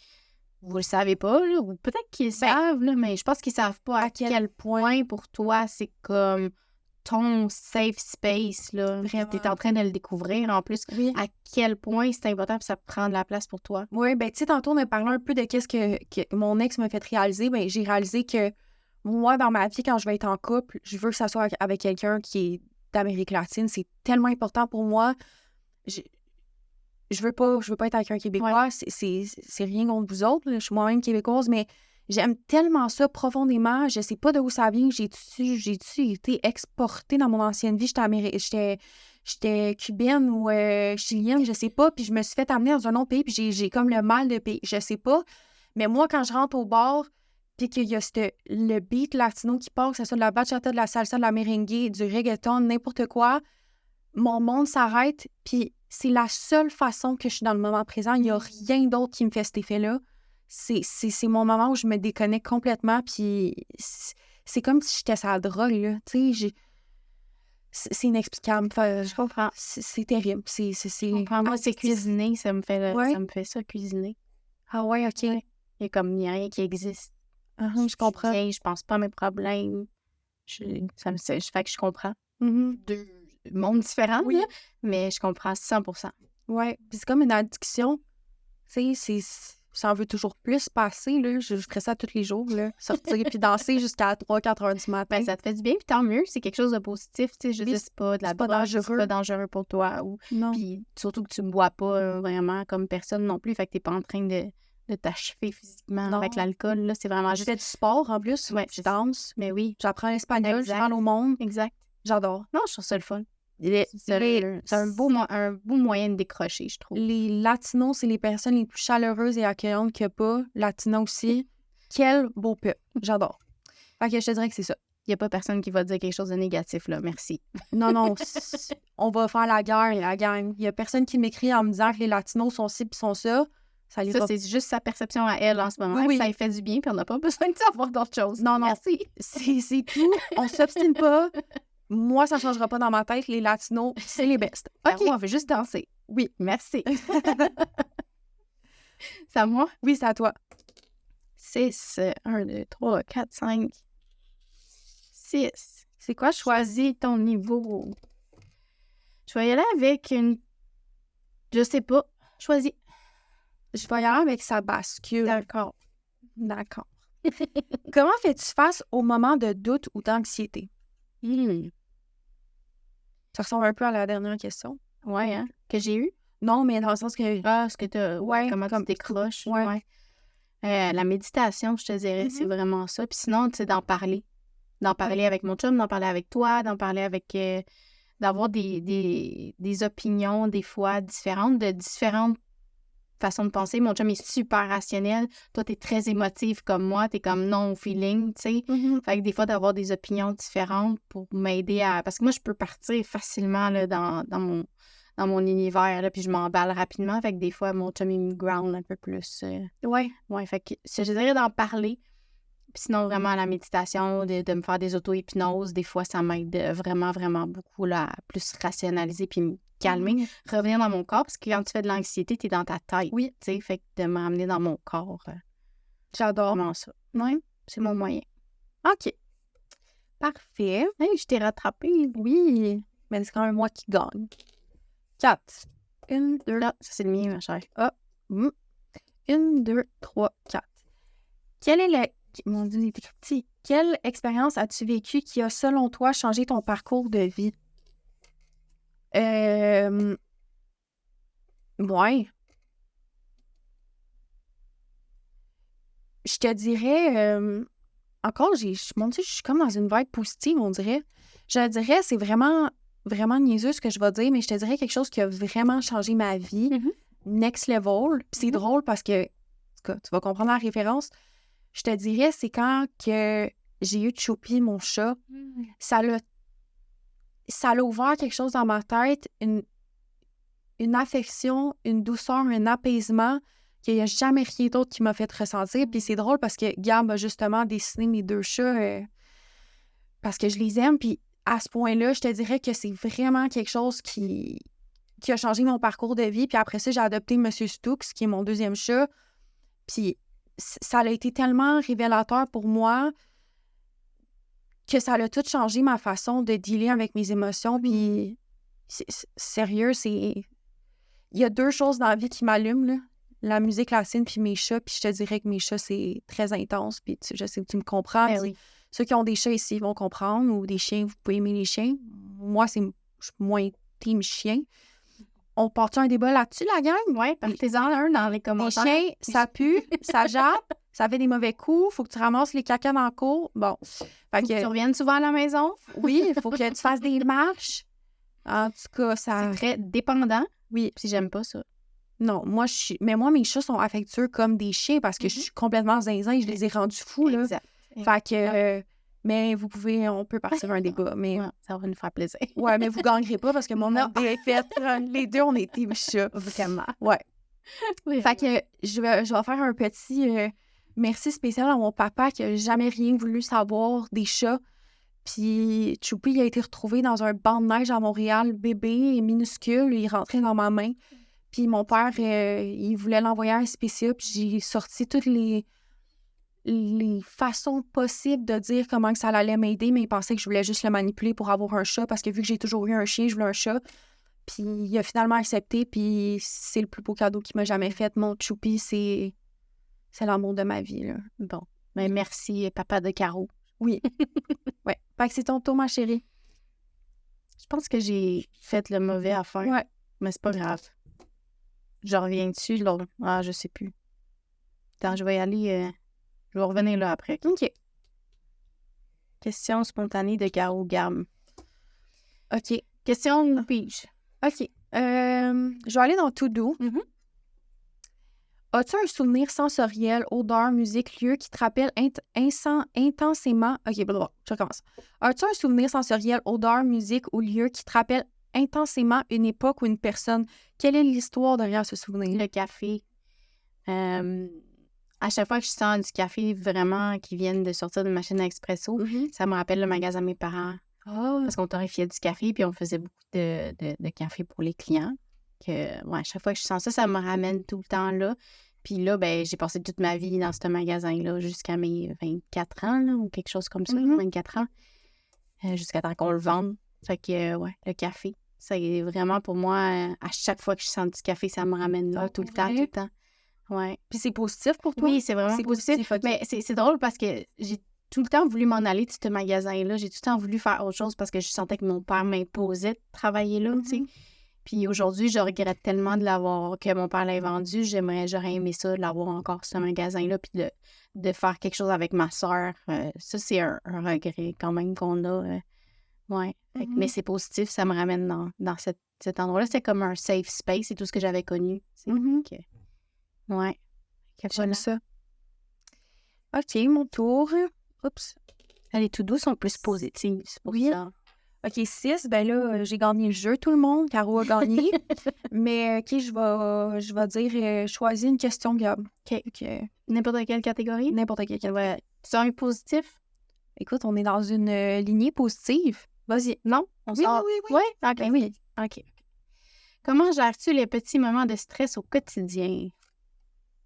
Vous le savez pas, là, ou peut-être qu'ils savent, là, mais je pense qu'ils savent pas à quel point pour toi c'est comme ton safe space, là. Vraiment. Tu es en train de le découvrir en plus. Oui. À quel point c'est important et ça prend de la place pour toi. Oui, ben tu sais, tantôt, on a parlé un peu de qu'est-ce que mon ex m'a fait réaliser. Ben j'ai réalisé que moi, dans ma vie, quand je vais être en couple, je veux que ça soit avec quelqu'un qui est d'Amérique latine. C'est tellement important pour moi. Je veux pas être avec un Québécois. Ouais. C'est rien contre vous autres. Là. Je suis moi-même québécoise, mais j'aime tellement ça profondément. Je sais pas d'où ça vient. J'ai-tu été exportée dans mon ancienne vie? J'étais cubaine ou chilienne, je sais pas. Puis je me suis fait amener dans un autre pays, puis j'ai comme le mal de pays. Je sais pas. Mais moi, quand je rentre au bar, puis qu'il y a le beat latino qui part, que ce soit de la bachata, de la salsa, de la merengue, du reggaeton, n'importe quoi, mon monde s'arrête, puis c'est la seule façon que je suis dans le moment présent. Il n'y a rien d'autre qui me fait cet effet-là. C'est mon moment où je me déconnecte complètement, puis c'est comme si j'étais sur la drogue, là. Tu sais, c'est inexplicable. Enfin, Je comprends. c'est terrible. Je comprends. Moi, c'est cuisiner, ça me fait ça, cuisiner. Ah ouais, OK. Ouais. Il y a rien qui existe. Je comprends. Je pense pas à mes problèmes. Ça fait que je comprends. Deux mondes différents, Oui. là, mais je comprends 100%. Ouais, puis c'est comme une addiction. Tu sais, ça en veut toujours plus passer, là. Je ferais ça tous les jours, là. Sortir puis danser jusqu'à 3-4 heures du matin. Ben, ça te fait du bien, puis tant mieux. C'est quelque chose de positif, tu sais. Je veux dire, c'est pas de la drogue, c'est pas dangereux pour toi. Non. Puis surtout que tu ne bois pas vraiment comme personne non plus, fait que t'es pas en train de t'achever physiquement avec l'alcool, là. C'est vraiment Je fais du sport, en plus. Ouais, je danse. Mais oui. J'apprends l'espagnol, je Exact. parle au monde. Exact. J'adore. Non, je trouve ça le fun. C'est un beau moyen de décrocher, je trouve. Les Latinos, c'est les personnes les plus chaleureuses et accueillantes qu'il n'y a pas. Latinos aussi. Quel beau peuple. J'adore. Fait que je te dirais que c'est ça. Il n'y a pas personne qui va dire quelque chose de négatif, là. Merci. Non. On va faire la guerre, la gang. Il n'y a personne qui m'écrit en me disant que les Latinos sont ci pis sont ça. Ça, c'est juste sa perception à elle en ce moment. Oui. Ça lui fait du bien, puis on n'a pas besoin de savoir d'autres choses. Non. Merci. C'est tout. On s'obstine pas. Moi, ça ne changera pas dans ma tête. Les Latinos, c'est les bestes. OK. On veut juste danser. Oui. Merci. C'est à moi? Oui, c'est à toi. 6. 1, 2, 3, 4, 5, 6. C'est quoi? Choisis ton niveau. Je vais y aller avec une... Je sais pas. Choisis. Je vais y aller avec sa bascule. D'accord. Comment fais-tu face au moment de doute ou d'anxiété? Ça ressemble un peu à la dernière question. Ouais, hein? Que j'ai eu? Non, mais dans le sens que... ce que t'as... Ouais, comment tu décroches. Ouais. La méditation, je te dirais, c'est vraiment ça. Puis sinon, tu sais, d'en parler. D'en parler avec mon chum, d'en parler avec toi, d'en parler avec... d'avoir des opinions, des fois, différentes, de différentes façons de penser. Mon chum est super rationnel. Toi, t'es très émotive comme moi. T'es comme non au feeling, tu sais. Fait que des fois, d'avoir des opinions différentes pour m'aider à... Parce que moi, je peux partir facilement là, dans mon univers, là, puis je m'emballe rapidement. Fait que des fois, mon chum, il me ground un peu plus. Ouais. Ouais, fait que je dirais d'en parler. Puis sinon, vraiment, la méditation, de me faire des auto-hypnoses, des fois, ça m'aide vraiment, vraiment beaucoup là, à plus rationaliser puis me calmer, revenir dans mon corps, parce que quand tu fais de l'anxiété, t'es dans ta tête. Oui. Tu sais, fait que de me ramener dans mon corps, J'adore. vraiment ça. Oui, c'est mon moyen. OK. Parfait. Hey, je t'ai rattrapée. Oui. Mais c'est quand même moi qui gagne. 4. 1, 2, Là, ça, c'est le mien, ma chère. 1, 2, 3, 4. Quelle est la... Mon Dieu, il est écrit petit. Quelle expérience as-tu vécue qui a, selon toi, changé ton parcours de vie? Ouais. Je te dirais... Encore, mon Dieu, je suis comme dans une vibe positive, on dirait. Je dirais, c'est vraiment, vraiment niaiseux ce que je vais dire, mais je te dirais quelque chose qui a vraiment changé ma vie. Next level. Puis c'est drôle parce que, en tout cas, tu vas comprendre la référence. Je te dirais, c'est quand que j'ai eu Choupi, mon chat. Ça l'a ouvert quelque chose dans ma tête, une affection, une douceur, un apaisement qu'il n'y a jamais rien d'autre qui m'a fait ressentir. Puis c'est drôle parce que Gab m'a justement dessiné mes 2 chats parce que je les aime. Puis à ce point-là, je te dirais que c'est vraiment quelque chose qui a changé mon parcours de vie. Puis après ça, j'ai adopté Monsieur Stooks, qui est mon 2e chat. Puis ça a été tellement révélateur pour moi que ça a tout changé ma façon de dealer avec mes émotions. Puis sérieux, il y a 2 choses dans la vie qui m'allument, là. La musique, la scène, puis mes chats. Puis je te dirais que mes chats, c'est très intense. Puis je sais que tu me comprends. Puis Oui. ceux qui ont des chats ici vont comprendre. Ou des chiens, vous pouvez aimer les chiens. Moi, je suis moins team chien. On part-tu un débat là-dessus, la gang? Oui, partez-en un dans les Les commentaires. chiens, ça pue, ça jappe, ça fait des mauvais coups. Faut que tu ramasses les caca dans le cours. Bon. Fait Tu reviennes souvent à la maison. oui, il faut que tu fasses des marches. En tout cas, ça... C'est très dépendant. Oui. Puis j'aime pas ça. Non, mais moi, mes chats sont affectueux comme des chiens parce que je suis complètement zinzin et je les ai rendus fous, là. Exact. Fait que... mais on peut partir un débat, mais... Ouais, ça va nous faire plaisir. Ouais, mais vous gagnerez pas parce que mon nom est fait. Les 2, on est team chat. Vraiment. Ouais. Oui. Fait que je vais faire un petit merci spécial à mon papa qui a jamais rien voulu savoir des chats. Puis Choupi, il a été retrouvé dans un banc de neige à Montréal, bébé, minuscule, il rentrait dans ma main. Puis mon père, il voulait l'envoyer à un spécial, puis j'ai sorti toutes les façons possibles de dire comment que ça allait m'aider, mais il pensait que je voulais juste le manipuler pour avoir un chat, parce que vu que j'ai toujours eu un chien, je voulais un chat. Puis il a finalement accepté, puis c'est le plus beau cadeau qu'il m'a jamais fait. Mon Choupi, c'est l'amour de ma vie, là. Bon. Ben, merci, papa de Caro. Oui. Ouais. Fait que c'est ton tour, ma chérie. Je pense que j'ai fait le mauvais à faire. Ouais. Mais c'est pas grave. Je reviens dessus, là. Ah, je sais plus. Attends, je vais y aller... Je vais revenir là après. OK. Question spontanée de Caro Gamme. OK. Question pige. OK. Je vais aller dans tout doux. As-tu un souvenir sensoriel, odeur, musique, lieu qui te rappelle intensément... OK, blablabla, je recommence. As-tu un souvenir sensoriel, odeur, musique ou lieu qui te rappelle intensément une époque ou une personne? Quelle est l'histoire derrière ce souvenir? Le café. À chaque fois que je sens du café vraiment qui vient de sortir d'une machine à expresso, ça me rappelle le magasin de mes parents. Parce qu'on torréfiait du café, puis on faisait beaucoup de café pour les clients. À chaque fois que je sens ça, ça me ramène tout le temps là. Puis là, ben, j'ai passé toute ma vie dans ce magasin-là jusqu'à mes 24 ans, là, ou quelque chose comme ça, 24 ans, jusqu'à temps qu'on le vende. Fait que, le café, c'est vraiment pour moi, à chaque fois que je sens du café, ça me ramène là, tout le temps. Ouais. Puis c'est positif pour toi? Oui, c'est vraiment positif. Okay. Mais c'est drôle parce que j'ai tout le temps voulu m'en aller de ce magasin-là. J'ai tout le temps voulu faire autre chose parce que je sentais que mon père m'imposait de travailler là, tu sais. Puis aujourd'hui, je regrette tellement que mon père l'ait vendu. J'aurais aimé ça, de l'avoir encore, ce magasin-là, puis de faire quelque chose avec ma soeur. Ça, c'est un regret quand même qu'on a. Ouais. Mais c'est positif, ça me ramène dans cet endroit-là. C'était comme un safe space, c'est tout ce que j'avais connu. Ouais. J'aime ça. OK, mon tour. Oups. Les tout doux sont plus positives, c'est pour ça. OK, 6, ben là, j'ai gagné le jeu, tout le monde. Caro a gagné. Mais OK, je vais dire, choisis une question, Gab. OK. N'importe quelle catégorie? N'importe quelle catégorie. Tu as un positif? Écoute, on est dans une lignée positive. Vas-y. Non? On sort? Oui. Ouais? OK. Ben oui. OK. Comment gères-tu les petits moments de stress au quotidien?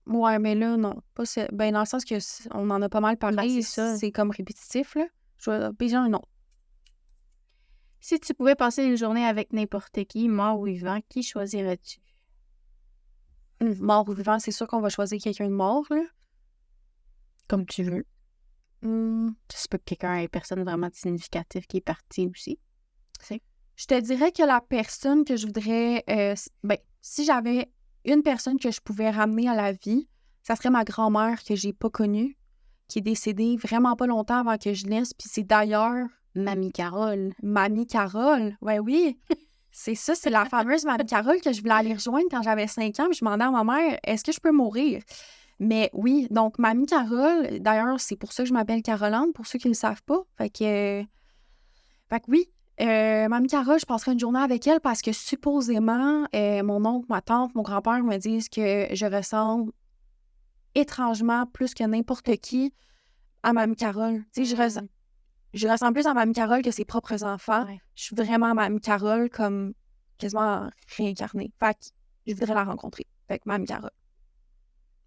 Ouais, mais là, non. Pas ben, dans le sens que on en a pas mal parlé. Ben, c'est ça. C'est comme répétitif, là. Je vais dire non. Si tu pouvais passer une journée avec n'importe qui, mort ou vivant, qui choisirais-tu? Mort ou vivant, c'est sûr qu'on va choisir quelqu'un de mort, là. Comme tu veux. Ça peut que quelqu'un ait personne vraiment de significatif qui est parti aussi. Je te dirais que la personne que je voudrais... ben, si j'avais une personne que je pouvais ramener à la vie, ça serait ma grand-mère que j'ai pas connue, qui est décédée vraiment pas longtemps avant que je naisse. Puis c'est d'ailleurs... Mamie Carole. Mamie Carole, ouais, oui. C'est ça, c'est la fameuse Mamie Carole que je voulais aller rejoindre quand j'avais 5 ans. Puis je demandais à ma mère, est-ce que je peux mourir? Mais oui, donc Mamie Carole, d'ailleurs, c'est pour ça que je m'appelle Caroline, pour ceux qui ne le savent pas. Fait que oui, Mamie Carole, je passerai une journée avec elle parce que supposément, mon oncle, ma tante, mon grand-père me disent que je ressemble étrangement plus que n'importe qui à Mamie Carole. Tu sais, je ressemble plus à Mamie Carole que ses propres enfants. Ouais. Je suis vraiment Mamie Carole comme quasiment réincarnée. Fait que je voudrais la rencontrer. Fait que Mamie Carole.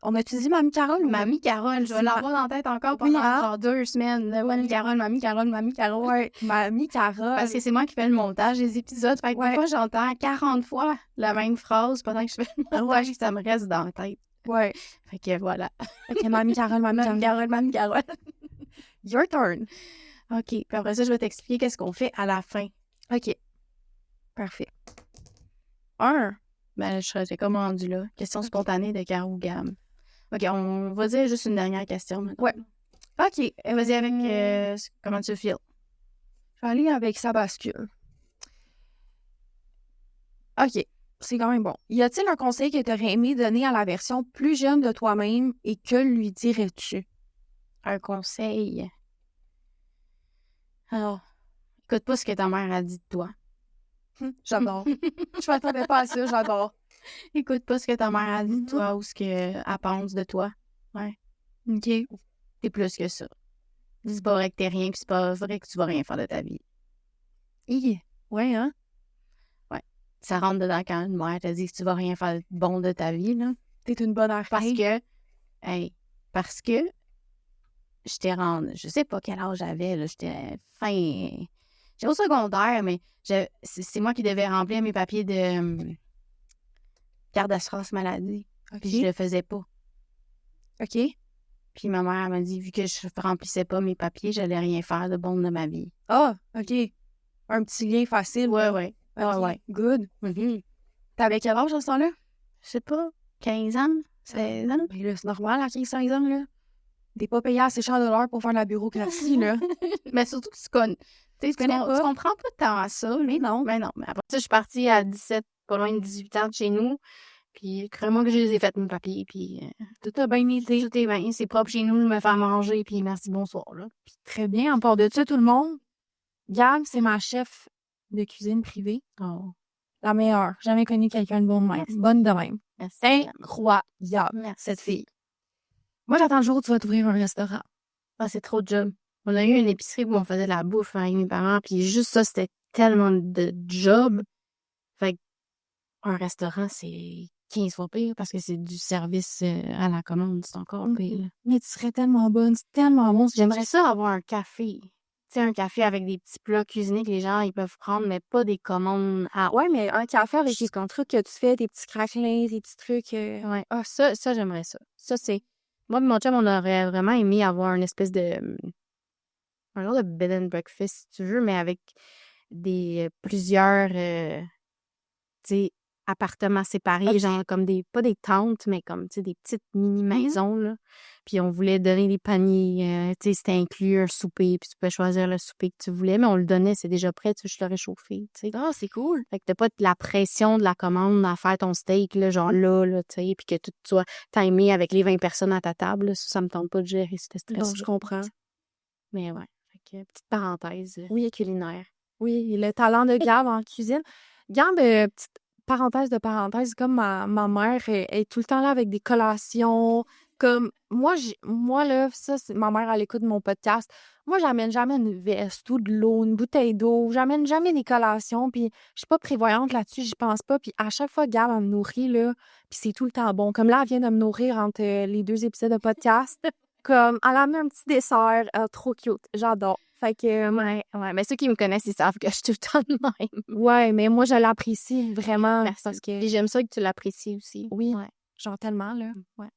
On a-tu dit Mamie Carole? Mamie Carole, je vais l'avoir dans la tête encore pendant genre 2 semaines. Mamie Carole, Mamie Carole, Mamie Carole. Ouais, Mamie Carole. Parce que c'est moi qui fais le montage des épisodes. Fait que des fois, j'entends 40 fois la même phrase pendant que je fais le montage et ça me reste dans la tête. Ouais. Fait que voilà. Ok, Mamie Carole, Mamie Carole. Mamie Carole. Your turn. OK. Puis après ça, je vais t'expliquer qu'est-ce qu'on fait à la fin. OK. Parfait. Ben, je serais comme rendu là. Question spontanée de Carou Gam. OK, on va dire juste une dernière question maintenant. Ouais. OK. Vas-y avec comment tu files. Je vais aller avec sa bascule. OK. C'est quand même bon. Y a-t-il un conseil que tu aurais aimé donner à la version plus jeune de toi-même et que lui dirais-tu? Un conseil. Alors, écoute pas ce que ta mère a dit de toi. J'adore. Je m'attendais pas à ça, j'adore. Écoute pas ce que ta mère a dit de toi ou ce qu'elle pense de toi. Ouais. OK. T'es plus que ça. C'est pas vrai que t'es rien, puis c'est pas vrai que tu vas rien faire de ta vie. Ouais, hein? Ouais. Ça rentre dedans quand une mère te dit que tu vas rien faire de bon de ta vie, là. T'es une bonne affaire. Parce que j'étais rendue, je sais pas quel âge j'avais, là, j'étais j'étais au secondaire, mais c'est moi qui devais remplir mes papiers de carte d'assurance maladie. OK. Puis je le faisais pas. OK. Puis ma mère m'a dit, vu que je remplissais pas mes papiers, j'allais rien faire de bon de ma vie. Ah, OK. Un petit lien facile. Ouais. Okay. Ouais. Good. T'avais quel âge à ce temps-là? Je sais pas, 15 ans, 16 ans. Ben là, c'est normal à 15-16 ans, là. T'es pas payé assez cher de l'heure pour faire de la bureaucratie, là. Mais surtout que tu comprends pas tant à ça. Mais non. Mais après ça, je suis partie à 17, pas loin de 18 ans de chez nous. Puis, crois-moi que je les ai fait mes papiers. Puis, tout a bien été. Tout est bien. C'est propre chez nous, je me fais manger. Puis, merci, bonsoir. Là. Puis, très bien. En part de ça, tout le monde, Gab, c'est ma chef de cuisine privée. Oh. La meilleure. Jamais connu quelqu'un de bon de même. Bonne de même. Merci. Incroyable. Merci. Cette fille. Moi, j'attends le jour où tu vas t'ouvrir un restaurant. Ah, c'est trop de job. On a eu une épicerie où on faisait de la bouffe avec mes parents. Puis, juste ça, c'était tellement de job. Fait un restaurant, c'est 15 fois pire parce que c'est du service à la commande. C'est encore pire. Mais tu serais tellement bonne. C'est tellement bon. J'aimerais ça avoir un café. Tu sais, un café avec des petits plats cuisinés que les gens ils peuvent prendre, mais pas des commandes à... Ouais, mais un café avec des trucs que tu fais, des petits craquelins, des petits trucs... Ouais. Ah, ça, j'aimerais ça. Ça, c'est... Moi et mon chum, on aurait vraiment aimé avoir une espèce de... un genre de bed and breakfast, si tu veux, mais avec plusieurs... tu sais, appartements séparés, genre comme pas des tentes, mais comme, tu sais, des petites mini-maisons, là. Puis on voulait donner des paniers, tu sais, c'était inclus un souper, puis tu pouvais choisir le souper que tu voulais, mais on le donnait, c'est déjà prêt, tu veux juste le réchauffer, tu sais. Ah, c'est cool. Fait que t'as pas la pression de la commande à faire ton steak, là, genre là, tu sais, puis que tout soit timé avec les 20 personnes à ta table, là, ça me tente pas de gérer ce stress. Non, je comprends. Mais ouais, fait que petite parenthèse culinaire. Oui, le talent de Gab en cuisine. Gab, petite parenthèse, comme ma mère elle est tout le temps là avec des collations, Comme, moi, là, ça, c'est ma mère, elle écoute mon podcast. Moi, j'amène jamais une veste ou de l'eau, une bouteille d'eau. J'amène jamais des collations. Puis, je suis pas prévoyante là-dessus, j'y pense pas. Puis, à chaque fois, Gab, elle me nourrit, là. Puis, c'est tout le temps bon. Comme là, elle vient de me nourrir entre les 2 épisodes de podcast. Comme, elle a amené un petit dessert. Trop cute. J'adore. Fait que, Ouais. Mais ceux qui me connaissent, ils savent que je suis tout le temps de même. ouais, mais moi, je l'apprécie vraiment. Merci. Parce que, Puis j'aime ça que tu l'apprécies aussi. oui, Ouais. genre tellement, là. Ouais.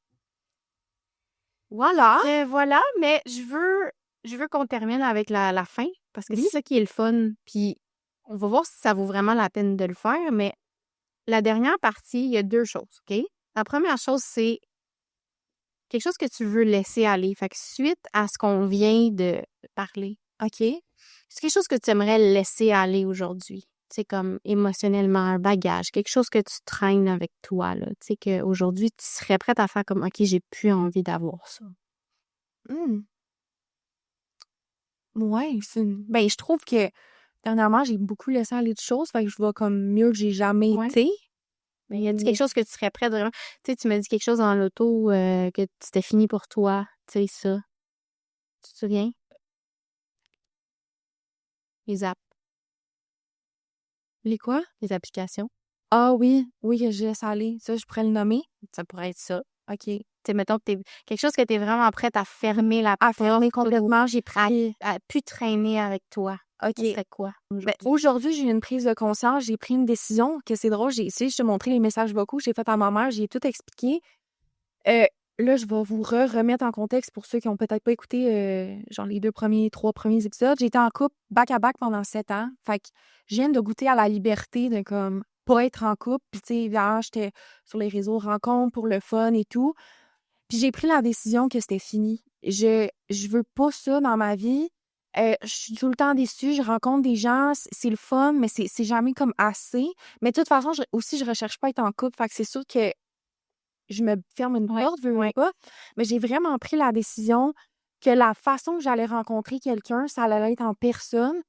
Voilà. Voilà, mais je veux qu'on termine avec la fin parce que c'est ça qui est le fun. Puis on va voir si ça vaut vraiment la peine de le faire. Mais la dernière partie, il y a 2 choses, OK? La première chose, c'est quelque chose que tu veux laisser aller. Fait que suite à ce qu'on vient de parler, OK? C'est quelque chose que tu aimerais laisser aller aujourd'hui. Tu sais, comme émotionnellement, un bagage, quelque chose que tu traînes avec toi, là. Tu sais, qu'aujourd'hui, tu serais prête à faire comme, OK, j'ai plus envie d'avoir ça. Mmh. Ouais, ben, je trouve que dernièrement, j'ai beaucoup laissé aller de choses, fait que je vais comme mieux que j'ai jamais Ouais. été. Mais il y a dit quelque chose que tu serais prête vraiment. Tu sais, tu m'as dit quelque chose dans l'auto que c'était fini pour toi. Tu sais, ça. Tu te souviens? Les apps, Les quoi? les applications. Ah oui, oui, que je laisse aller. Ça, je pourrais le nommer. Ça pourrait être ça. OK. Tu sais, mettons que t'es quelque chose que tu es vraiment prête à fermer la À porte. fermer complètement, j'ai pris. À plus traîner avec toi. OK. Ce serait quoi? Ben, aujourd'hui, j'ai eu une prise de conscience, j'ai pris une décision, que c'est drôle, j'ai essayé, je te montrer les messages vocaux, j'ai fait à ma mère, j'ai tout expliqué. Là, je vais vous remettre en contexte pour ceux qui ont peut-être pas écouté, genre les 3 premiers épisodes. J'ai été en couple back-à-back pendant 7 ans. Fait que je viens de goûter à la liberté de comme pas être en couple. Puis tu sais, évidemment, j'étais sur les réseaux rencontres pour le fun et tout. Puis j'ai pris la décision que c'était fini. Je veux pas ça dans ma vie. Je suis tout le temps déçue. Je rencontre des gens, c'est le fun, mais c'est jamais comme assez. Mais de toute façon, je recherche pas à être en couple. Fait que c'est sûr que je me ferme une porte, veux pas. Mais j'ai vraiment pris la décision que la façon que j'allais rencontrer quelqu'un, ça allait être en personne,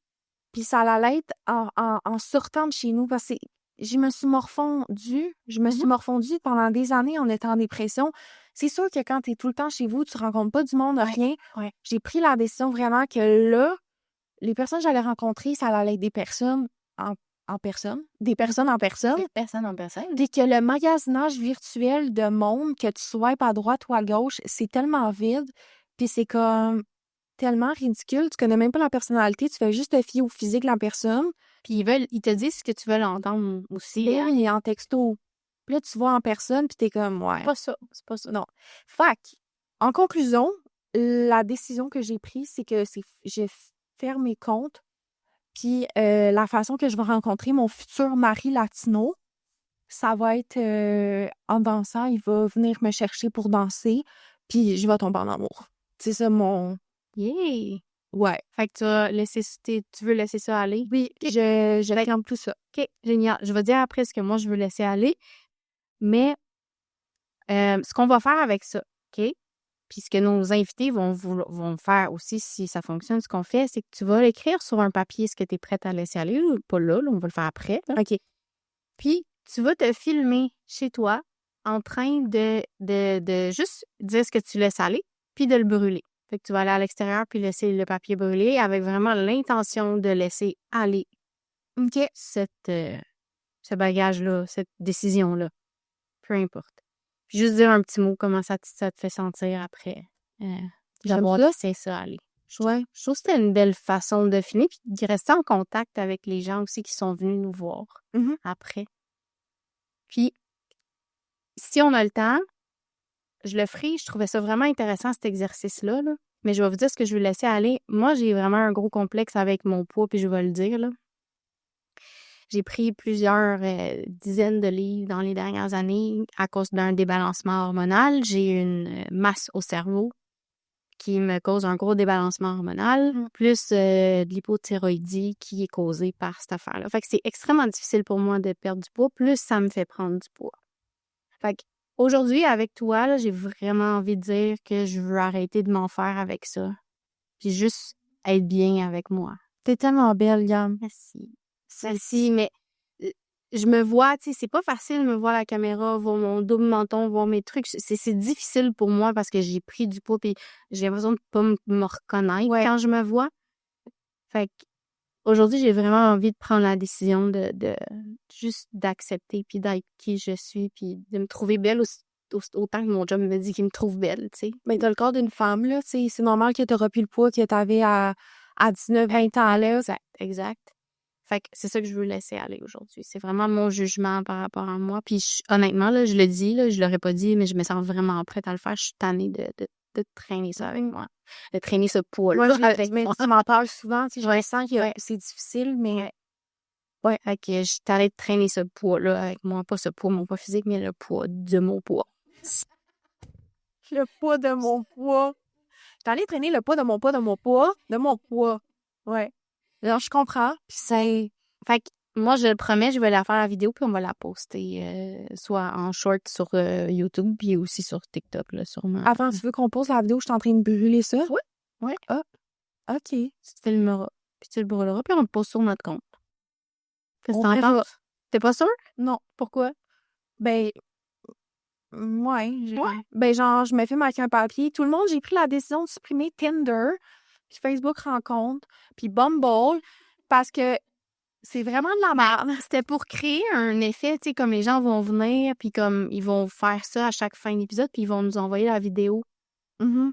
puis ça allait être en sortant de chez nous. Parce que je me suis morfondue pendant des années en étant en dépression. C'est sûr que quand tu es tout le temps chez vous, tu rencontres pas du monde, rien. Ouais. J'ai pris la décision vraiment que là, les personnes que j'allais rencontrer, ça allait être des personnes en personne, des personnes en personne. Personne en personne. Dès que le magasinage virtuel de monde, que tu swipes à droite ou à gauche, c'est tellement vide, puis c'est comme tellement ridicule. Tu connais même pas la personnalité, tu fais juste te fier au physique de la personne. Puis ils te disent ce que tu veux l'entendre aussi. Et il est en texto. Puis là, tu vois en personne, puis t'es comme, ouais. C'est pas ça. Non. Fait que, en conclusion, la décision que j'ai prise, c'est que je ferme mes comptes. Puis la façon que je vais rencontrer mon futur mari latino, ça va être en dansant, il va venir me chercher pour danser, puis je vais tomber en amour. C'est ça mon... Yeah! Ouais. Fait que tu veux laisser ça aller? Oui, je réclame tout ça. OK, génial. Je vais dire après ce que moi, je veux laisser aller. Mais ce qu'on va faire avec ça, OK? Puis ce que nos invités vont faire aussi, si ça fonctionne, ce qu'on fait, c'est que tu vas l'écrire sur un papier ce que tu es prête à laisser aller. Ou pas là, on va le faire après. Là. OK. Puis tu vas te filmer chez toi en train de juste dire ce que tu laisses aller, puis de le brûler. Fait que tu vas aller à l'extérieur puis laisser le papier brûler avec vraiment l'intention de laisser aller ce bagage-là, cette décision-là. Peu importe. Puis juste dire un petit mot, comment ça te fait sentir après d'avoir laissé ça aller. Ouais. Je trouve que c'était une belle façon de finir, puis de rester en contact avec les gens aussi qui sont venus nous voir après. Puis, si on a le temps, je le ferai. Je trouvais ça vraiment intéressant, cet exercice-là. Là. Mais je vais vous dire ce que je veux laisser aller. Moi, j'ai vraiment un gros complexe avec mon poids, puis je vais le dire. Là. J'ai pris plusieurs dizaines de livres dans les dernières années à cause d'un débalancement hormonal. J'ai une masse au cerveau qui me cause un gros débalancement hormonal, plus de l'hypothyroïdie qui est causée par cette affaire-là. Fait que c'est extrêmement difficile pour moi de perdre du poids, plus ça me fait prendre du poids. Fait que aujourd'hui, avec toi, là, j'ai vraiment envie de dire que je veux arrêter de m'en faire avec ça. Puis juste être bien avec moi. T'es tellement belle, Yann. Merci. Merci, mais je me vois, tu sais, c'est pas facile de me voir à la caméra, voir mon double menton, voir mes trucs. C'est difficile pour moi parce que j'ai pris du poids puis j'ai l'impression de pas me reconnaître quand je me vois. Fait que aujourd'hui, j'ai vraiment envie de prendre la décision de juste d'accepter puis d'être qui je suis puis de me trouver belle autant que mon job me dit qu'il me trouve belle, tu sais. Ben, t'as le corps d'une femme, là, tu sais. C'est normal que t'auras plus le poids que t'avais à 19, 20 ans, là. Exact. Fait que c'est ça que je veux laisser aller aujourd'hui. C'est vraiment mon jugement par rapport à moi. Puis honnêtement, là, je le dis, là, je l'aurais pas dit, mais je me sens vraiment prête à le faire. Je suis tannée de traîner ça avec moi. De traîner ce poids-là. Mais tu m'en parles souvent, tu sais, je sens que c'est difficile, mais... Ouais, fait que je suis tannée de traîner ce poids-là avec moi. Pas ce poids, mon poids physique, mais le poids de mon poids. Le poids de mon poids. Je suis allée traîner le poids de mon poids, de mon poids, de mon poids. Ouais. Alors, je comprends. Puis c'est... Fait que moi, je le promets, je vais la faire la vidéo puis on va la poster soit en short sur YouTube puis aussi sur TikTok, là, sûrement. Attends, tu veux qu'on pose la vidéo? Je suis en train de brûler ça? Oui. Ouais. Ah, OK. Tu te filmeras, puis tu le brûleras, puis on le poste sur notre compte. Qu'est-ce que On t'en verra. penses? T'es pas sûre? Non. Pourquoi? Ben, ouais. Ben, genre, je me filme avec un papier. Tout le monde, j'ai pris la décision de supprimer Tinder, puis Facebook Rencontre, puis Bumble, parce que c'est vraiment de la merde. C'était pour créer un effet, tu sais, comme les gens vont venir, puis comme ils vont faire ça à chaque fin d'épisode, puis ils vont nous envoyer la vidéo.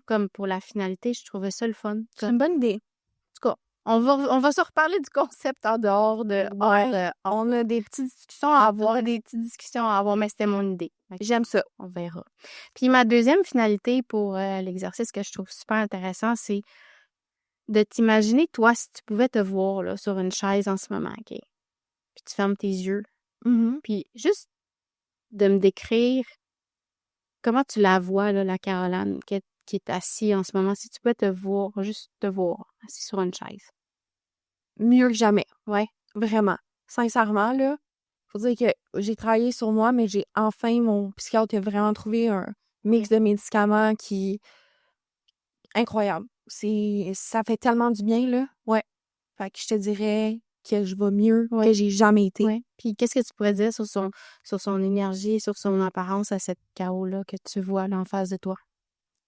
Comme pour la finalité, je trouvais ça le fun. C'est une bonne idée. En tout cas, on va se reparler du concept en dehors de... On a des petites discussions à avoir. des petites discussions à avoir, mais c'était mon idée. J'aime ça. On verra. Puis ma deuxième finalité pour l'exercice que je trouve super intéressant, c'est de t'imaginer, toi, si tu pouvais te voir là, sur une chaise en ce moment, OK? Puis tu fermes tes yeux. Puis juste de me décrire comment tu la vois, là, la Caroline qui est assise en ce moment. Si tu peux te voir, juste te voir, assise sur une chaise. Mieux que jamais. Ouais. Vraiment. Sincèrement, là, faut dire que j'ai travaillé sur moi, mais j'ai enfin, mon psychiatre a vraiment trouvé un mix de médicaments qui... incroyable. Ça fait tellement du bien, là. Ouais. Fait que je te dirais que je vais mieux que j'ai jamais été. Ouais. Puis qu'est-ce que tu pourrais dire sur son énergie, sur son apparence à cette Caro-là que tu vois là en face de toi?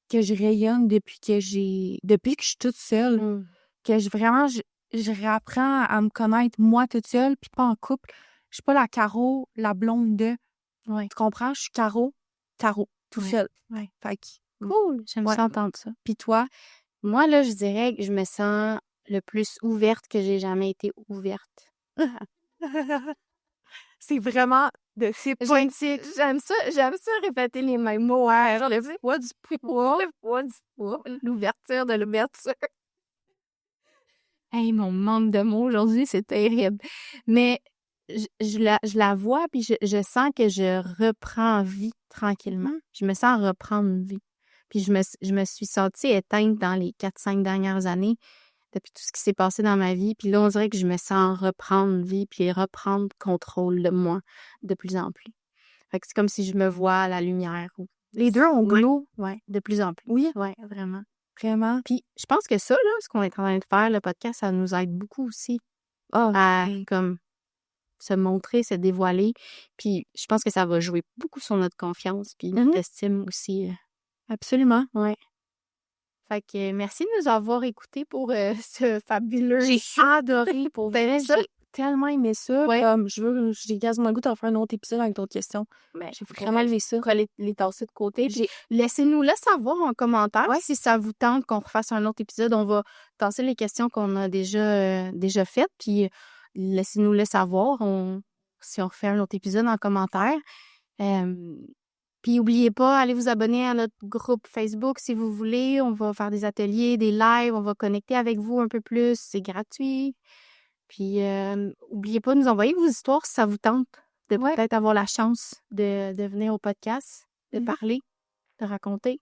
Que je rayonne depuis que je suis toute seule. Que je réapprends à me connaître moi toute seule, puis pas en couple. Je suis pas la Caro, la blonde de. Ouais. Tu comprends? Je suis Caro, tout seul. Ouais. Fait que... Cool, j'aime ça entendre ça. Puis toi? Moi, là, je dirais que je me sens le plus ouverte que j'ai jamais été ouverte. C'est vraiment de ces pointiques. J'aime ça répéter les mêmes mots. Hein? Genre le poids du poids, l'ouverture de l'ouverture. Hey, mon manque de mots aujourd'hui, c'est terrible. Mais je la vois, puis je sens que je reprends vie tranquillement. Je me sens reprendre vie. Puis je me suis sentie éteinte dans les 4-5 dernières années, depuis tout ce qui s'est passé dans ma vie. Puis là, on dirait que je me sens reprendre vie, puis reprendre contrôle de moi de plus en plus. Fait que c'est comme si je me vois à la lumière. Les deux ont glow. Ouais, de plus en plus. Oui. Ouais, vraiment. Vraiment. Puis je pense que ça, là, ce qu'on est en train de faire, le podcast, ça nous aide beaucoup aussi à comme se montrer, se dévoiler. Puis je pense que ça va jouer beaucoup sur notre confiance, puis notre estime aussi. Absolument. Ouais. Fait que merci de nous avoir écoutés pour ce fabuleux... J'ai adoré, pour vrai. J'ai tellement aimé ça. Ouais. J'ai quasiment le goût d'en faire un autre épisode avec d'autres questions. Ben, j'ai vraiment aimé ça. Les tasser de côté. Laissez-nous le savoir en commentaire si ça vous tente qu'on refasse un autre épisode. On va tasser les questions qu'on a déjà faites, puis laissez-nous le savoir si on refait un autre épisode en commentaire. Puis n'oubliez pas, allez vous abonner à notre groupe Facebook si vous voulez. On va faire des ateliers, des lives, on va connecter avec vous un peu plus. C'est gratuit. Puis n'oubliez pas de nous envoyer vos histoires si ça vous tente de peut-être avoir la chance de venir au podcast, de parler, de raconter.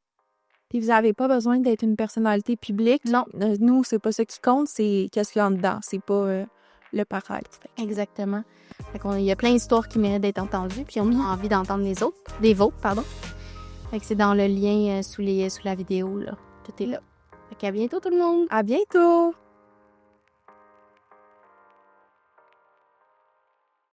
Puis vous n'avez pas besoin d'être une personnalité publique. Non. Nous, c'est pas ça qui compte, c'est qu'est-ce qu'il y a en dedans. C'est pas le paraître. Exactement. Il y a plein d'histoires qui méritent d'être entendues, puis on a envie d'entendre les vôtres, pardon. Fait que c'est dans le lien sous la vidéo, là. Tout est là. Fait qu'à bientôt tout le monde! À bientôt!